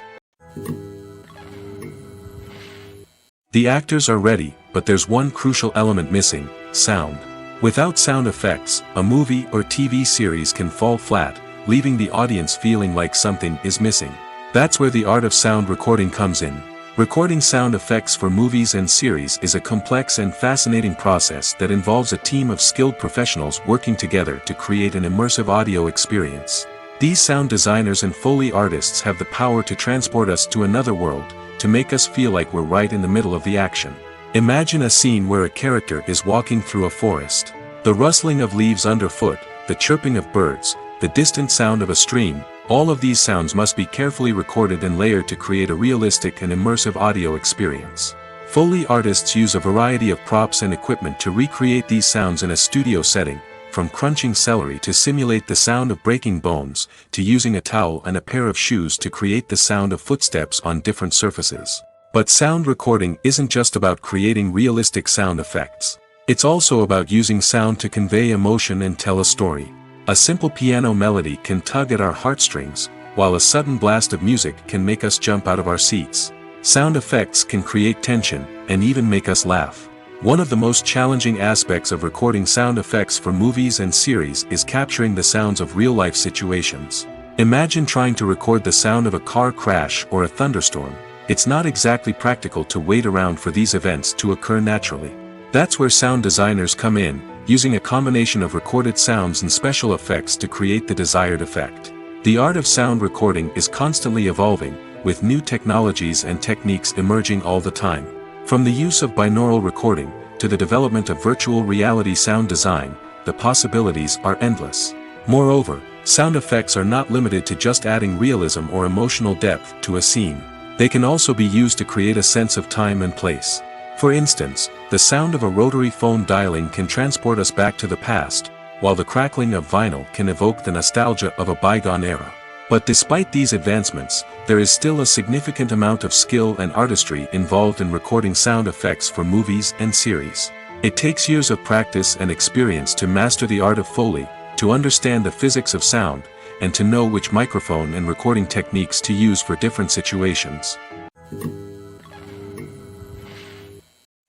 The actors are ready, but there's one crucial element missing: sound. Without sound effects, a movie or TV series can fall flat, leaving the audience feeling like something is missing. That's where the art of sound recording comes in. Recording sound effects for movies and series is a complex and fascinating process that involves a team of skilled professionals working together to create an immersive audio experience. These sound designers and Foley artists have the power to transport us to another world, to make us feel like we're right in the middle of the action. Imagine a scene where a character is walking through a forest. The rustling of leaves underfoot, the chirping of birds, the distant sound of a stream, all of these sounds must be carefully recorded and layered to create a realistic and immersive audio experience. Foley artists use a variety of props and equipment to recreate these sounds in a studio setting, from crunching celery to simulate the sound of breaking bones, to using a towel and a pair of shoes to create the sound of footsteps on different surfaces. But sound recording isn't just about creating realistic sound effects. It's also about using sound to convey emotion and tell a story. A simple piano melody can tug at our heartstrings, while a sudden blast of music can make us jump out of our seats. Sound effects can create tension, and even make us laugh. One of the most challenging aspects of recording sound effects for movies and series is capturing the sounds of real-life situations. Imagine trying to record the sound of a car crash or a thunderstorm. It's not exactly practical to wait around for these events to occur naturally. That's where sound designers come in, using a combination of recorded sounds and special effects to create the desired effect. The art of sound recording is constantly evolving, with new technologies and techniques emerging all the time. From the use of binaural recording, to the development of virtual reality sound design, the possibilities are endless. Moreover, sound effects are not limited to just adding realism or emotional depth to a scene. They can also be used to create a sense of time and place. For instance, the sound of a rotary phone dialing can transport us back to the past, while the crackling of vinyl can evoke the nostalgia of a bygone era. But despite these advancements, there is still a significant amount of skill and artistry involved in recording sound effects for movies and series. It takes years of practice and experience to master the art of Foley, to understand the physics of sound, and to know which microphone and recording techniques to use for different situations.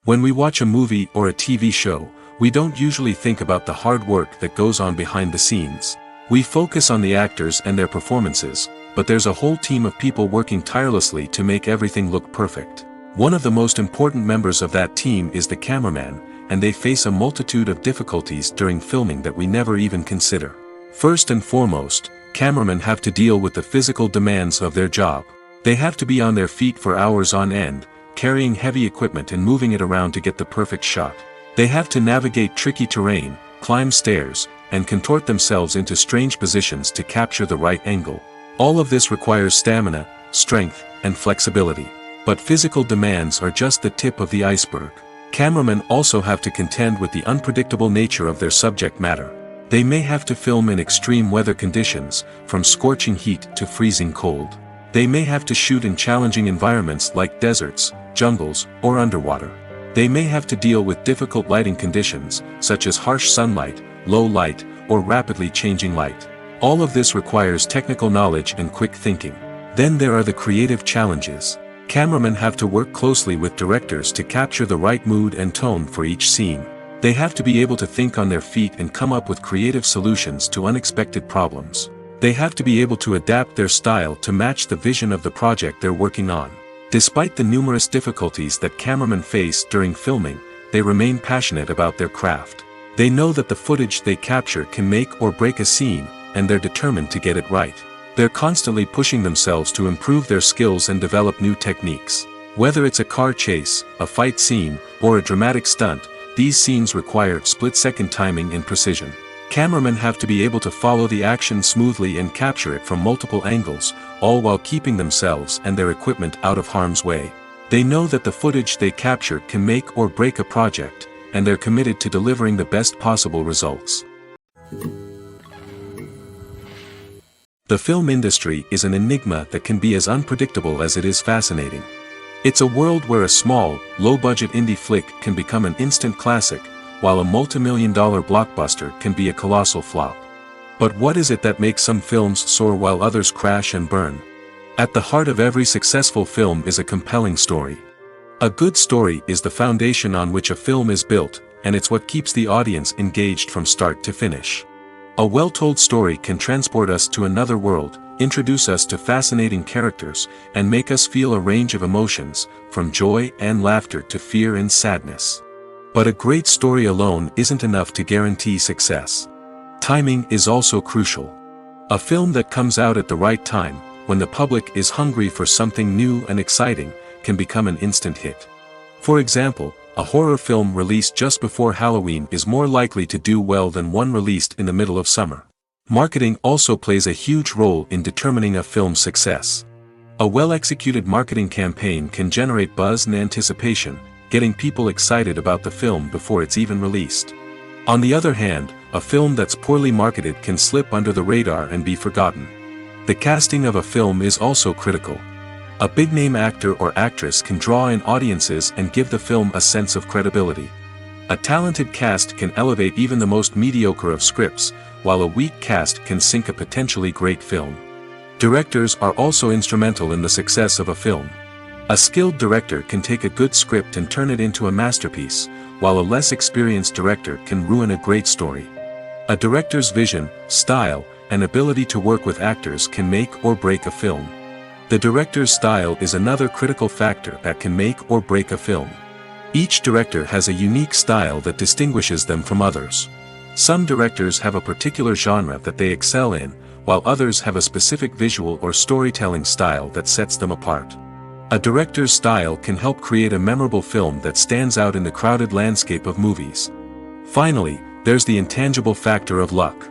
When we watch a movie or a TV show, we don't usually think about the hard work that goes on behind the scenes. We focus on the actors and their performances, but there's a whole team of people working tirelessly to make everything look perfect. One of the most important members of that team is the cameraman, and they face a multitude of difficulties during filming that we never even consider. First and foremost, cameramen have to deal with the physical demands of their job. They have to be on their feet for hours on end, carrying heavy equipment and moving it around to get the perfect shot. They have to navigate tricky terrain, climb stairs, and contort themselves into strange positions to capture the right angle. All of this requires stamina, strength, and flexibility. But physical demands are just the tip of the iceberg. Cameramen also have to contend with the unpredictable nature of their subject matter. They may have to film in extreme weather conditions, from scorching heat to freezing cold. They may have to shoot in challenging environments like deserts, jungles, or underwater. They may have to deal with difficult lighting conditions, such as harsh sunlight, low light, or rapidly changing light. All of this requires technical knowledge and quick thinking. Then there are the creative challenges. Cameramen have to work closely with directors to capture the right mood and tone for each scene. They have to be able to think on their feet and come up with creative solutions to unexpected problems. They have to be able to adapt their style to match the vision of the project they're working on. Despite the numerous difficulties that cameramen face during filming, they remain passionate about their craft. They know that the footage they capture can make or break a scene, and they're determined to get it right. They're constantly pushing themselves to improve their skills and develop new techniques. Whether it's a car chase, a fight scene, or a dramatic stunt, these scenes require split-second timing and precision. Cameramen have to be able to follow the action smoothly and capture it from multiple angles, all while keeping themselves and their equipment out of harm's way. They know that the footage they capture can make or break a project, and they're committed to delivering the best possible results. The film industry is an enigma that can be as unpredictable as it is fascinating. It's a world where a small, low-budget indie flick can become an instant classic, while a multi-million-dollar blockbuster can be a colossal flop. But what is it that makes some films soar while others crash and burn? At the heart of every successful film is a compelling story. A good story is the foundation on which a film is built, and it's what keeps the audience engaged from start to finish. A well-told story can transport us to another world, introduce us to fascinating characters, and make us feel a range of emotions, from joy and laughter to fear and sadness. But a great story alone isn't enough to guarantee success. Timing is also crucial. A film that comes out at the right time, when the public is hungry for something new and exciting, can become an instant hit. For example, a horror film released just before Halloween is more likely to do well than one released in the middle of summer. Marketing also plays a huge role in determining a film's success. A well-executed marketing campaign can generate buzz and anticipation, getting people excited about the film before it's even released. On the other hand, a film that's poorly marketed can slip under the radar and be forgotten. The casting of a film is also critical. A big-name actor or actress can draw in audiences and give the film a sense of credibility. A talented cast can elevate even the most mediocre of scripts, while a weak cast can sink a potentially great film. Directors are also instrumental in the success of a film. A skilled director can take a good script and turn it into a masterpiece, while a less experienced director can ruin a great story. A director's vision, style, and ability to work with actors can make or break a film. The director's style is another critical factor that can make or break a film. Each director has a unique style that distinguishes them from others. Some directors have a particular genre that they excel in, while others have a specific visual or storytelling style that sets them apart. A director's style can help create a memorable film that stands out in the crowded landscape of movies. Finally, there's the intangible factor of luck.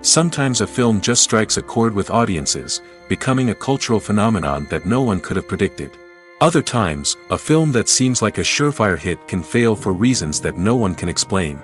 Sometimes a film just strikes a chord with audiences, becoming a cultural phenomenon that no one could have predicted. Other times, a film that seems like a surefire hit can fail for reasons that no one can explain.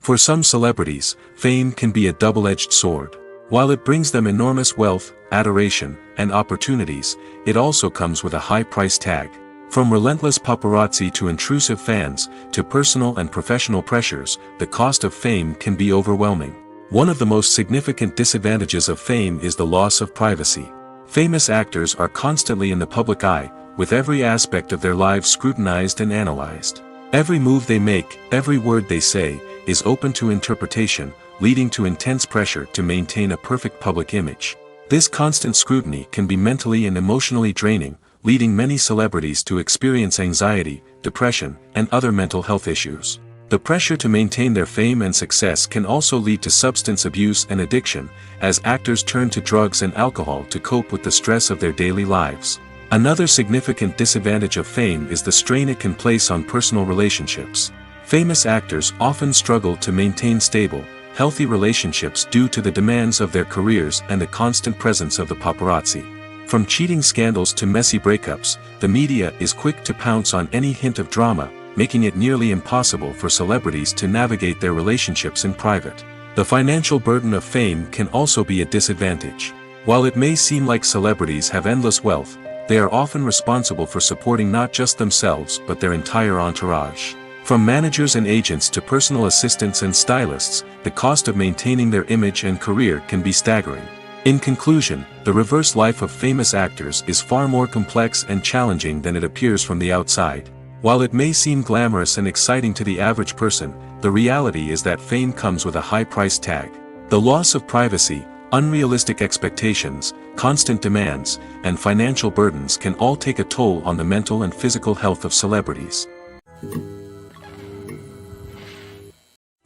For some celebrities, fame can be a double-edged sword. While it brings them enormous wealth, adoration, and opportunities, it also comes with a high price tag. From relentless paparazzi to intrusive fans, to personal and professional pressures, the cost of fame can be overwhelming. One of the most significant disadvantages of fame is the loss of privacy. Famous actors are constantly in the public eye, with every aspect of their lives scrutinized and analyzed. Every move they make, every word they say, is open to interpretation, leading to intense pressure to maintain a perfect public image. This constant scrutiny can be mentally and emotionally draining, leading many celebrities to experience anxiety, depression, and other mental health issues. The pressure to maintain their fame and success can also lead to substance abuse and addiction, as actors turn to drugs and alcohol to cope with the stress of their daily lives. Another significant disadvantage of fame is the strain it can place on personal relationships. Famous actors often struggle to maintain stable, healthy relationships due to the demands of their careers and the constant presence of the paparazzi. From cheating scandals to messy breakups, the media is quick to pounce on any hint of drama, making it nearly impossible for celebrities to navigate their relationships in private. The financial burden of fame can also be a disadvantage. While it may seem like celebrities have endless wealth, they are often responsible for supporting not just themselves but their entire entourage. From managers and agents to personal assistants and stylists, the cost of maintaining their image and career can be staggering. In conclusion, the reverse life of famous actors is far more complex and challenging than it appears from the outside. While it may seem glamorous and exciting to the average person, the reality is that fame comes with a high price tag. The loss of privacy, unrealistic expectations, constant demands, and financial burdens can all take a toll on the mental and physical health of celebrities.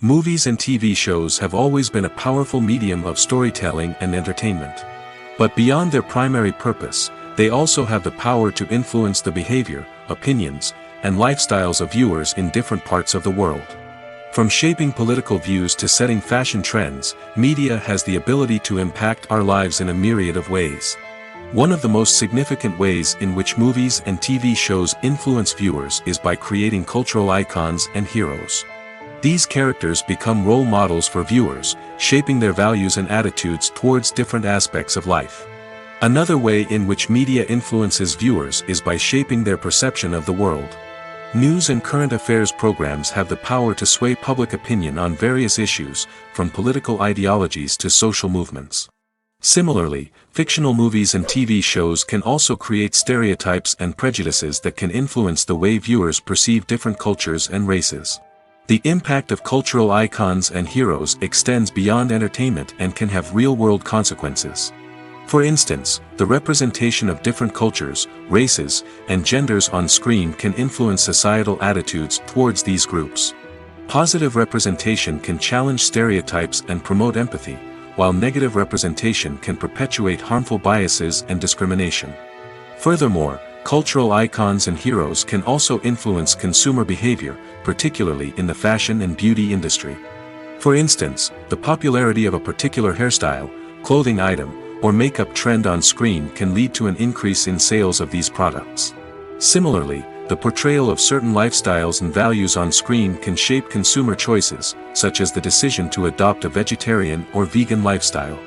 Movies and TV shows have always been a powerful medium of storytelling and entertainment. But beyond their primary purpose, they also have the power to influence the behavior, opinions, and lifestyles of viewers in different parts of the world. From shaping political views to setting fashion trends, media has the ability to impact our lives in a myriad of ways. One of the most significant ways in which movies and TV shows influence viewers is by creating cultural icons and heroes. These characters become role models for viewers, shaping their values and attitudes towards different aspects of life. Another way in which media influences viewers is by shaping their perception of the world. News and current affairs programs have the power to sway public opinion on various issues, from political ideologies to social movements. Similarly, fictional movies and TV shows can also create stereotypes and prejudices that can influence the way viewers perceive different cultures and races. The impact of cultural icons and heroes extends beyond entertainment and can have real-world consequences. For instance, the representation of different cultures, races, and genders on screen can influence societal attitudes towards these groups. Positive representation can challenge stereotypes and promote empathy, while negative representation can perpetuate harmful biases and discrimination. Furthermore, cultural icons and heroes can also influence consumer behavior, particularly in the fashion and beauty industry. For instance, the popularity of a particular hairstyle, clothing item, or makeup trend on screen can lead to an increase in sales of these products. Similarly, the portrayal of certain lifestyles and values on screen can shape consumer choices, such as the decision to adopt a vegetarian or vegan lifestyle.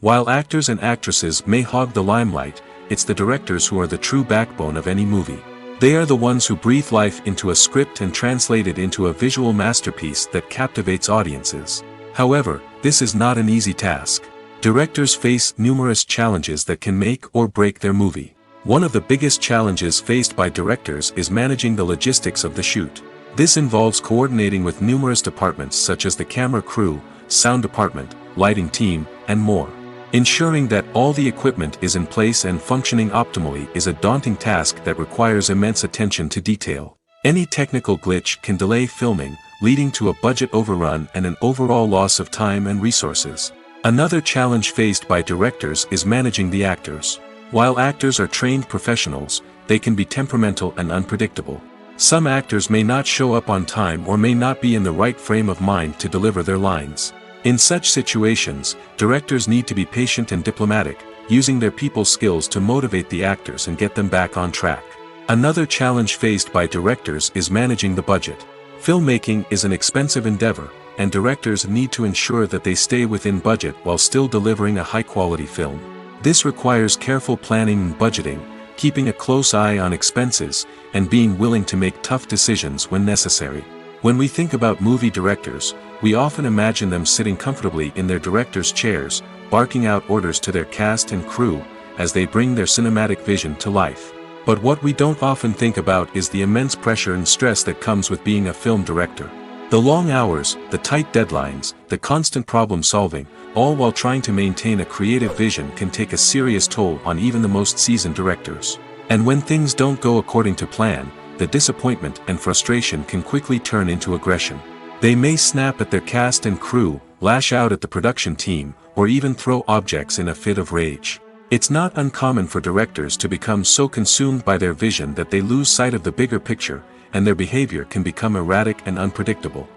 While actors and actresses may hog the limelight, it's the directors who are the true backbone of any movie. They are the ones who breathe life into a script and translate it into a visual masterpiece that captivates audiences. However, this is not an easy task. Directors face numerous challenges that can make or break their movie. One of the biggest challenges faced by directors is managing the logistics of the shoot. This involves coordinating with numerous departments such as the camera crew, sound department, lighting team, and more. Ensuring that all the equipment is in place and functioning optimally is a daunting task that requires immense attention to detail. Any technical glitch can delay filming, leading to a budget overrun and an overall loss of time and resources. Another challenge faced by directors is managing the actors. While actors are trained professionals, they can be temperamental and unpredictable. Some actors may not show up on time or may not be in the right frame of mind to deliver their lines. In such situations, directors need to be patient and diplomatic, using their people skills to motivate the actors and get them back on track. Another challenge faced by directors is managing the budget. Filmmaking is an expensive endeavor, and directors need to ensure that they stay within budget while still delivering a high-quality film. This requires careful planning and budgeting, keeping a close eye on expenses, and being willing to make tough decisions when necessary. When we think about movie directors, we often imagine them sitting comfortably in their director's chairs, barking out orders to their cast and crew, as they bring their cinematic vision to life. But what we don't often think about is the immense pressure and stress that comes with being a film director. The long hours, the tight deadlines, the constant problem solving, all while trying to maintain a creative vision can take a serious toll on even the most seasoned directors. And when things don't go according to plan, the disappointment and frustration can quickly turn into aggression. They may snap at their cast and crew, lash out at the production team, or even throw objects in a fit of rage. It's not uncommon for directors to become so consumed by their vision that they lose sight of the bigger picture, and their behavior can become erratic and unpredictable.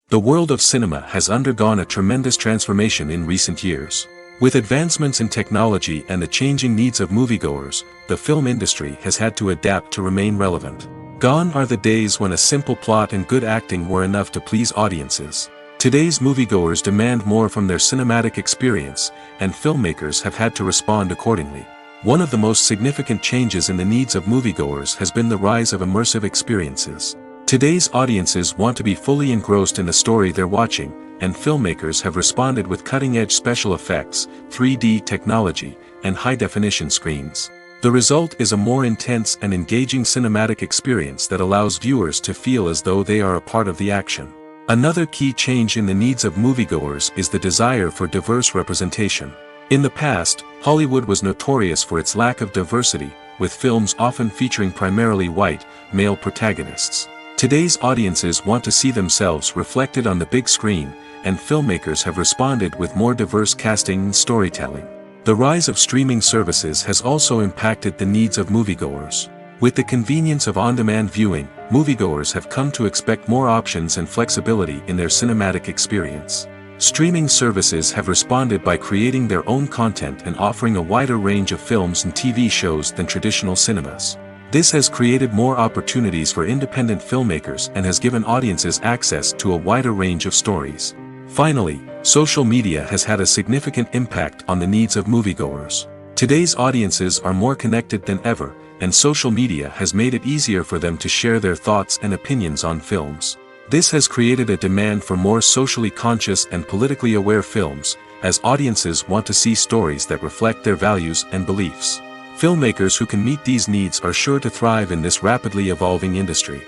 The world of cinema has undergone a tremendous transformation in recent years. With advancements in technology and the changing needs of moviegoers, the film industry has had to adapt to remain relevant. Gone are the days when a simple plot and good acting were enough to please audiences. Today's moviegoers demand more from their cinematic experience, and filmmakers have had to respond accordingly. One of the most significant changes in the needs of moviegoers has been the rise of immersive experiences. Today's audiences want to be fully engrossed in the story they're watching, and filmmakers have responded with cutting-edge special effects, 3D technology, and high-definition screens. The result is a more intense and engaging cinematic experience that allows viewers to feel as though they are a part of the action. Another key change in the needs of moviegoers is the desire for diverse representation. In the past, Hollywood was notorious for its lack of diversity, with films often featuring primarily white, male protagonists. Today's audiences want to see themselves reflected on the big screen, and filmmakers have responded with more diverse casting and storytelling. The rise of streaming services has also impacted the needs of moviegoers. With the convenience of on-demand viewing, moviegoers have come to expect more options and flexibility in their cinematic experience. Streaming services have responded by creating their own content and offering a wider range of films and TV shows than traditional cinemas. This has created more opportunities for independent filmmakers and has given audiences access to a wider range of stories. Finally, social media has had a significant impact on the needs of moviegoers. Today's audiences are more connected than ever, and social media has made it easier for them to share their thoughts and opinions on films. This has created a demand for more socially conscious and politically aware films, as audiences want to see stories that reflect their values and beliefs. Filmmakers who can meet these needs are sure to thrive in this rapidly evolving industry.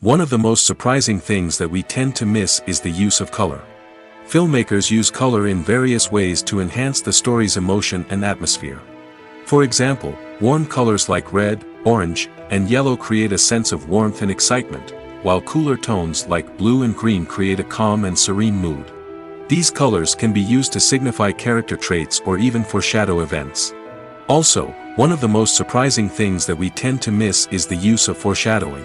One of the most surprising things that we tend to miss is the use of color. Filmmakers use color in various ways to enhance the story's emotion and atmosphere. For example, warm colors like red, orange, and yellow create a sense of warmth and excitement, while cooler tones like blue and green create a calm and serene mood. These colors can be used to signify character traits or even foreshadow events. Also, one of the most surprising things that we tend to miss is the use of foreshadowing.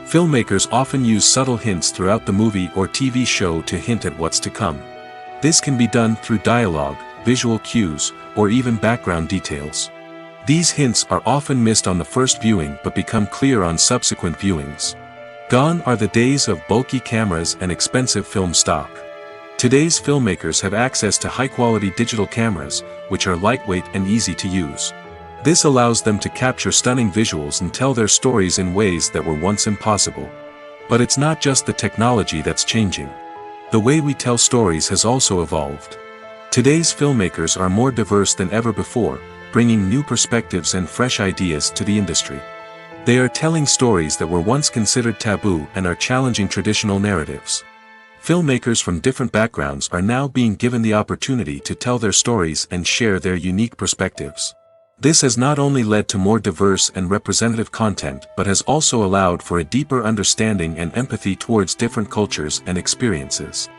Filmmakers often use subtle hints throughout the movie or TV show to hint at what's to come. This can be done through dialogue, visual cues, or even background details. These hints are often missed on the first viewing but become clear on subsequent viewings. Gone are the days of bulky cameras and expensive film stock. Today's filmmakers have access to high-quality digital cameras, which are lightweight and easy to use. This allows them to capture stunning visuals and tell their stories in ways that were once impossible. But it's not just the technology that's changing. The way we tell stories has also evolved. Today's filmmakers are more diverse than ever before, bringing new perspectives and fresh ideas to the industry. They are telling stories that were once considered taboo and are challenging traditional narratives. Filmmakers from different backgrounds are now being given the opportunity to tell their stories and share their unique perspectives. This has not only led to more diverse and representative content but has also allowed for a deeper understanding and empathy towards different cultures and experiences.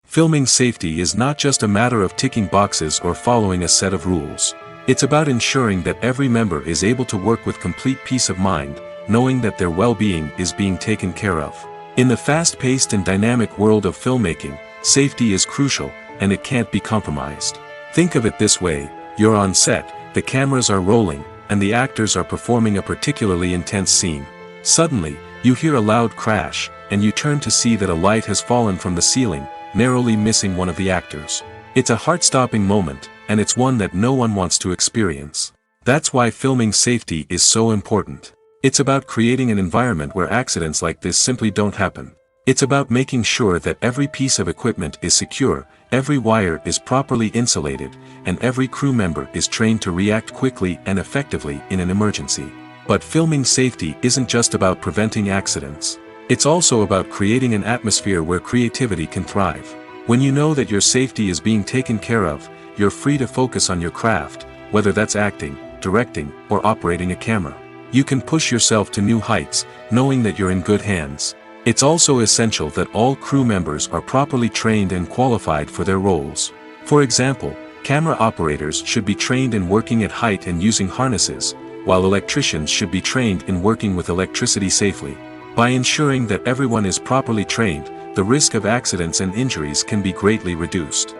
Filming safety is not just a matter of ticking boxes or following a set of rules. It's about ensuring that every member is able to work with complete peace of mind, knowing that their well-being is being taken care of. In the fast-paced and dynamic world of filmmaking, safety is crucial, and it can't be compromised. Think of it this way: you're on set, the cameras are rolling, and the actors are performing a particularly intense scene. Suddenly, you hear a loud crash, and you turn to see that a light has fallen from the ceiling, narrowly missing one of the actors. It's a heart-stopping moment, and it's one that no one wants to experience. That's why filming safety is so important. It's about creating an environment where accidents like this simply don't happen. It's about making sure that every piece of equipment is secure, every wire is properly insulated, and every crew member is trained to react quickly and effectively in an emergency. But filming safety isn't just about preventing accidents. It's also about creating an atmosphere where creativity can thrive. When you know that your safety is being taken care of, you're free to focus on your craft, whether that's acting, directing, or operating a camera. You can push yourself to new heights, knowing that you're in good hands. It's also essential that all crew members are properly trained and qualified for their roles. For example, camera operators should be trained in working at height and using harnesses, while electricians should be trained in working with electricity safely. By ensuring that everyone is properly trained, the risk of accidents and injuries can be greatly reduced.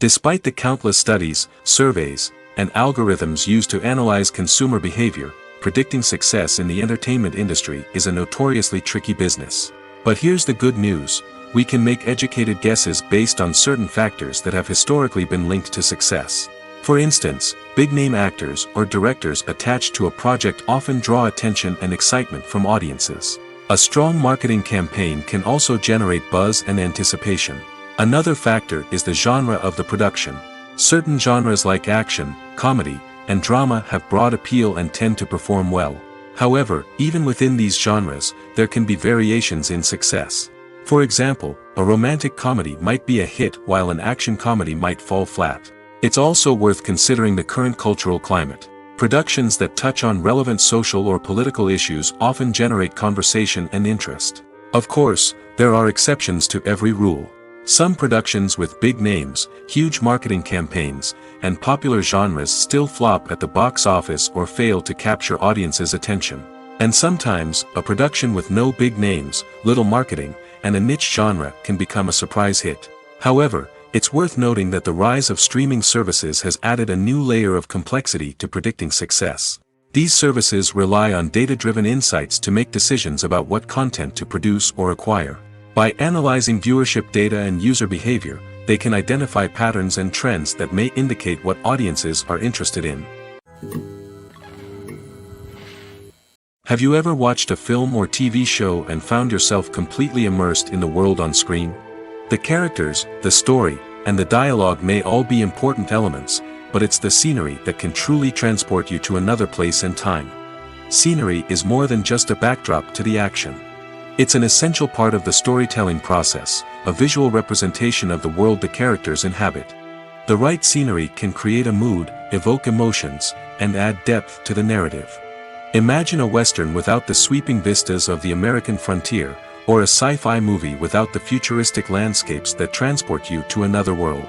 Despite the countless studies, surveys, and algorithms used to analyze consumer behavior, predicting success in the entertainment industry is a notoriously tricky business. But here's the good news: we can make educated guesses based on certain factors that have historically been linked to success. For instance, big-name actors or directors attached to a project often draw attention and excitement from audiences. A strong marketing campaign can also generate buzz and anticipation. Another factor is the genre of the production. Certain genres like action, comedy, and drama have broad appeal and tend to perform well. However, even within these genres, there can be variations in success. For example, a romantic comedy might be a hit while an action comedy might fall flat. It's also worth considering the current cultural climate. Productions that touch on relevant social or political issues often generate conversation and interest. Of course, there are exceptions to every rule. Some productions with big names, huge marketing campaigns, and popular genres still flop at the box office or fail to capture audiences' attention. And sometimes, a production with no big names, little marketing, and a niche genre can become a surprise hit. However, it's worth noting that the rise of streaming services has added a new layer of complexity to predicting success. These services rely on data-driven insights to make decisions about what content to produce or acquire. By analyzing viewership data and user behavior, they can identify patterns and trends that may indicate what audiences are interested in. Have you ever watched a film or TV show and found yourself completely immersed in the world on screen? The characters, the story, and the dialogue may all be important elements, but it's the scenery that can truly transport you to another place and time. Scenery is more than just a backdrop to the action. It's an essential part of the storytelling process, a visual representation of the world the characters inhabit. The right scenery can create a mood, evoke emotions, and add depth to the narrative. Imagine a Western without the sweeping vistas of the American frontier, or a sci-fi movie without the futuristic landscapes that transport you to another world.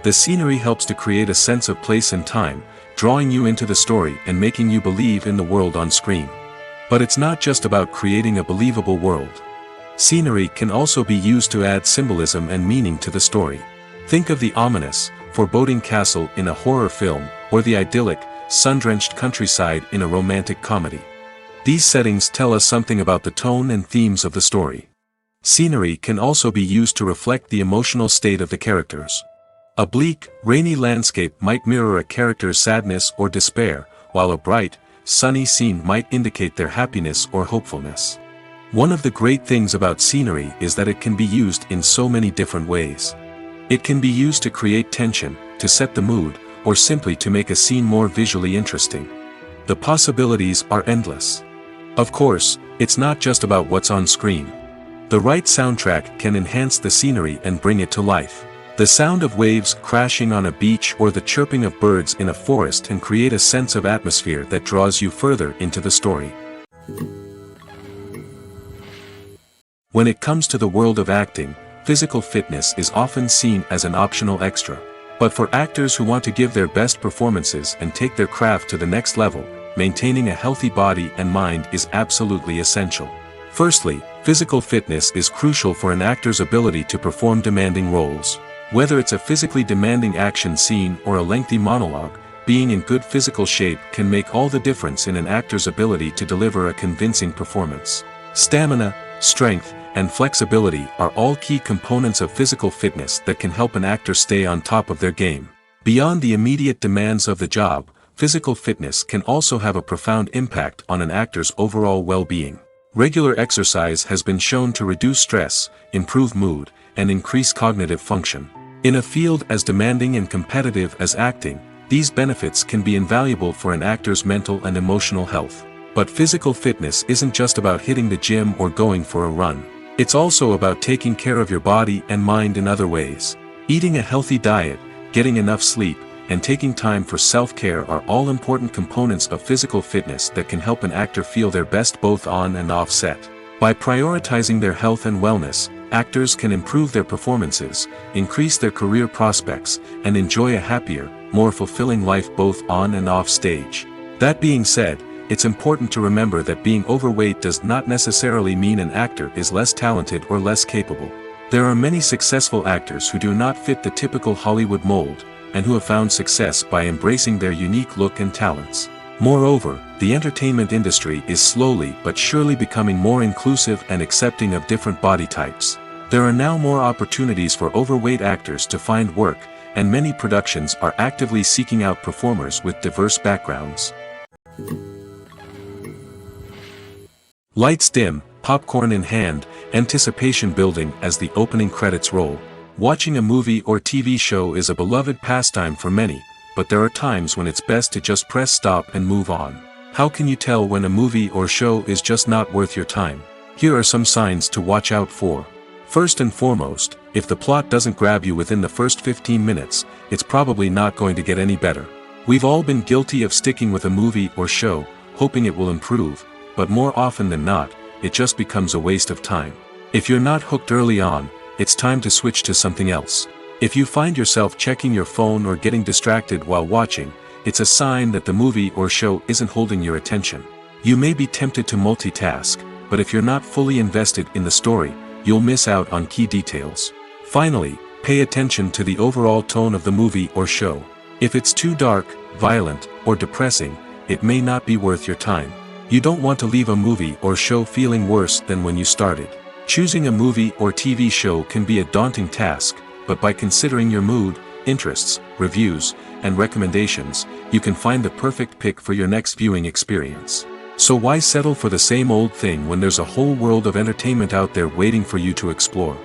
The scenery helps to create a sense of place and time, drawing you into the story and making you believe in the world on screen. But it's not just about creating a believable world. Scenery can also be used to add symbolism and meaning to the story. Think of the ominous, foreboding castle in a horror film, or the idyllic, sun-drenched countryside in a romantic comedy. These settings tell us something about the tone and themes of the story. Scenery can also be used to reflect the emotional state of the characters. A bleak, rainy landscape might mirror a character's sadness or despair, while a bright, sunny scene might indicate their happiness or hopefulness. One of the great things about scenery is that it can be used in so many different ways. It can be used to create tension, to set the mood, or simply to make a scene more visually interesting. The possibilities are endless. Of course, it's not just about what's on screen. The right soundtrack can enhance the scenery and bring it to life. The sound of waves crashing on a beach or the chirping of birds in a forest can create a sense of atmosphere that draws you further into the story. When it comes to the world of acting, physical fitness is often seen as an optional extra. But for actors who want to give their best performances and take their craft to the next level, maintaining a healthy body and mind is absolutely essential. Firstly, physical fitness is crucial for an actor's ability to perform demanding roles. Whether it's a physically demanding action scene or a lengthy monologue, being in good physical shape can make all the difference in an actor's ability to deliver a convincing performance. Stamina, strength, and flexibility are all key components of physical fitness that can help an actor stay on top of their game. Beyond the immediate demands of the job, physical fitness can also have a profound impact on an actor's overall well-being. Regular exercise has been shown to reduce stress, improve mood, and increase cognitive function. In a field as demanding and competitive as acting, these benefits can be invaluable for an actor's mental and emotional health. But physical fitness isn't just about hitting the gym or going for a run. It's also about taking care of your body and mind in other ways. Eating a healthy diet, getting enough sleep, and taking time for self-care are all important components of physical fitness that can help an actor feel their best both on and off set. By prioritizing their health and wellness, actors can improve their performances, increase their career prospects, and enjoy a happier, more fulfilling life both on and off stage. That being said, it's important to remember that being overweight does not necessarily mean an actor is less talented or less capable. There are many successful actors who do not fit the typical Hollywood mold, and who have found success by embracing their unique look and talents. Moreover, the entertainment industry is slowly but surely becoming more inclusive and accepting of different body types. There are now more opportunities for overweight actors to find work, and many productions are actively seeking out performers with diverse backgrounds. Lights dim, popcorn in hand, anticipation building as the opening credits roll. Watching a movie or TV show is a beloved pastime for many, but there are times when it's best to just press stop and move on. How can you tell when a movie or show is just not worth your time? Here are some signs to watch out for. First and foremost, if the plot doesn't grab you within the first 15 minutes, it's probably not going to get any better. We've all been guilty of sticking with a movie or show, hoping it will improve, but more often than not, it just becomes a waste of time. If you're not hooked early on, it's time to switch to something else. If you find yourself checking your phone or getting distracted while watching, it's a sign that the movie or show isn't holding your attention. You may be tempted to multitask, but if you're not fully invested in the story, you'll miss out on key details. Finally, pay attention to the overall tone of the movie or show. If it's too dark, violent, or depressing, it may not be worth your time. You don't want to leave a movie or show feeling worse than when you started. Choosing a movie or TV show can be a daunting task, but by considering your mood, interests, reviews, and recommendations, you can find the perfect pick for your next viewing experience. So why settle for the same old thing when there's a whole world of entertainment out there waiting for you to explore?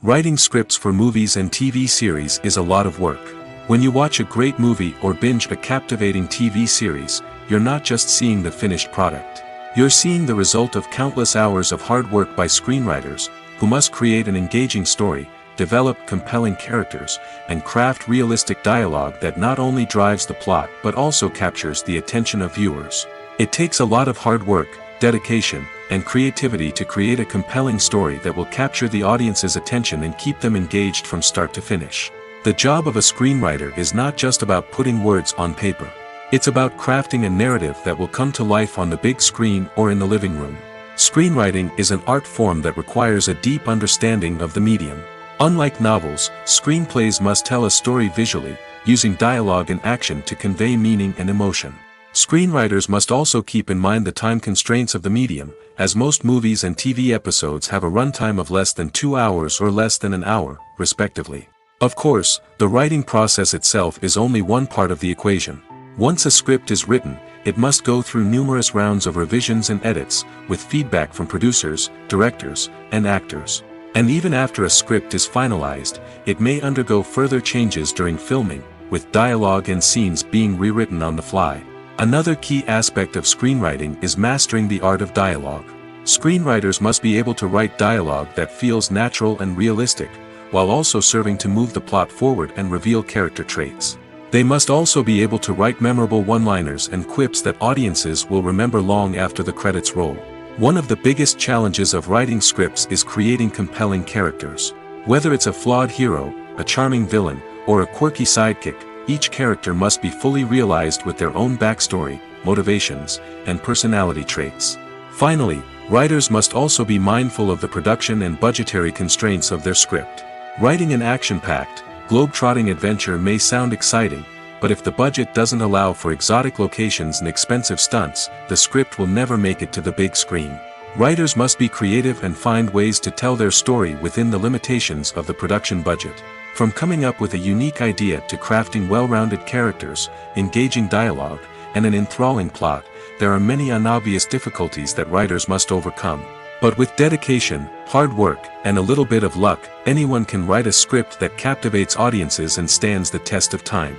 Writing scripts for movies and TV series is a lot of work. When you watch a great movie or binge a captivating TV series, you're not just seeing the finished product. You're seeing the result of countless hours of hard work by screenwriters, who must create an engaging story, develop compelling characters, and craft realistic dialogue that not only drives the plot but also captures the attention of viewers. It takes a lot of hard work, dedication, and creativity to create a compelling story that will capture the audience's attention and keep them engaged from start to finish. The job of a screenwriter is not just about putting words on paper. It's about crafting a narrative that will come to life on the big screen or in the living room. Screenwriting is an art form that requires a deep understanding of the medium. Unlike novels, screenplays must tell a story visually, using dialogue and action to convey meaning and emotion. Screenwriters must also keep in mind the time constraints of the medium, as most movies and TV episodes have a runtime of less than 2 hours or less than an hour, respectively. Of course, the writing process itself is only one part of the equation. Once a script is written, it must go through numerous rounds of revisions and edits, with feedback from producers, directors, and actors. And even after a script is finalized, it may undergo further changes during filming, with dialogue and scenes being rewritten on the fly. Another key aspect of screenwriting is mastering the art of dialogue. Screenwriters must be able to write dialogue that feels natural and realistic, while also serving to move the plot forward and reveal character traits. They must also be able to write memorable one-liners and quips that audiences will remember long after the credits roll. One of the biggest challenges of writing scripts is creating compelling characters. Whether it's a flawed hero, a charming villain, or a quirky sidekick, each character must be fully realized with their own backstory, motivations, and personality traits. Finally, writers must also be mindful of the production and budgetary constraints of their script. Writing an action-packed, globe-trotting adventure may sound exciting, but if the budget doesn't allow for exotic locations and expensive stunts, the script will never make it to the big screen. Writers must be creative and find ways to tell their story within the limitations of the production budget. From coming up with a unique idea to crafting well-rounded characters, engaging dialogue, and an enthralling plot, there are many unobvious difficulties that writers must overcome. But with dedication, hard work, and a little bit of luck, anyone can write a script that captivates audiences and stands the test of time.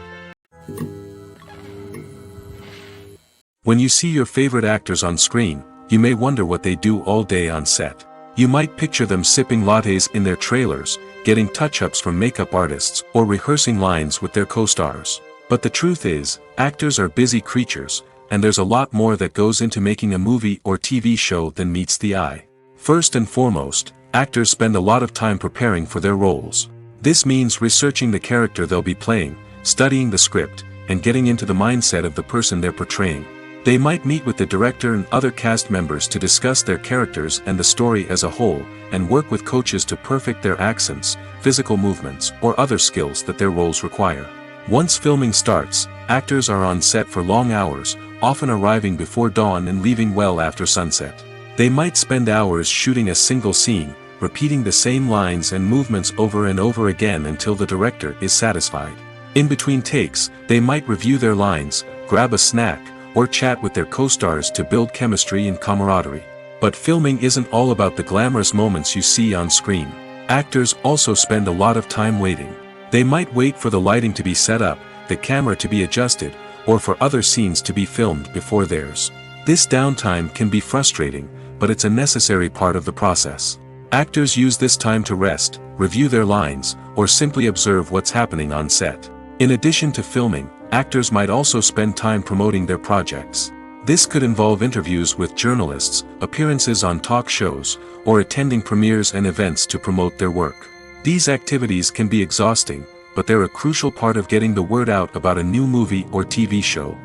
When you see your favorite actors on screen, you may wonder what they do all day on set. You might picture them sipping lattes in their trailers, getting touch-ups from makeup artists, or rehearsing lines with their co-stars. But the truth is, actors are busy creatures, and there's a lot more that goes into making a movie or TV show than meets the eye. First and foremost, actors spend a lot of time preparing for their roles. This means researching the character they'll be playing, studying the script, and getting into the mindset of the person they're portraying. They might meet with the director and other cast members to discuss their characters and the story as a whole, and work with coaches to perfect their accents, physical movements, or other skills that their roles require. Once filming starts, actors are on set for long hours, often arriving before dawn and leaving well after sunset. They might spend hours shooting a single scene, repeating the same lines and movements over and over again until the director is satisfied. In between takes, they might review their lines, grab a snack, or chat with their co-stars to build chemistry and camaraderie. But filming isn't all about the glamorous moments you see on screen. Actors also spend a lot of time waiting. They might wait for the lighting to be set up, the camera to be adjusted, or for other scenes to be filmed before theirs. This downtime can be frustrating, but it's a necessary part of the process. Actors use this time to rest, review their lines, or simply observe what's happening on set. In addition to filming, actors might also spend time promoting their projects. This could involve interviews with journalists, appearances on talk shows, or attending premieres and events to promote their work. These activities can be exhausting, but they're a crucial part of getting the word out about a new movie or TV show.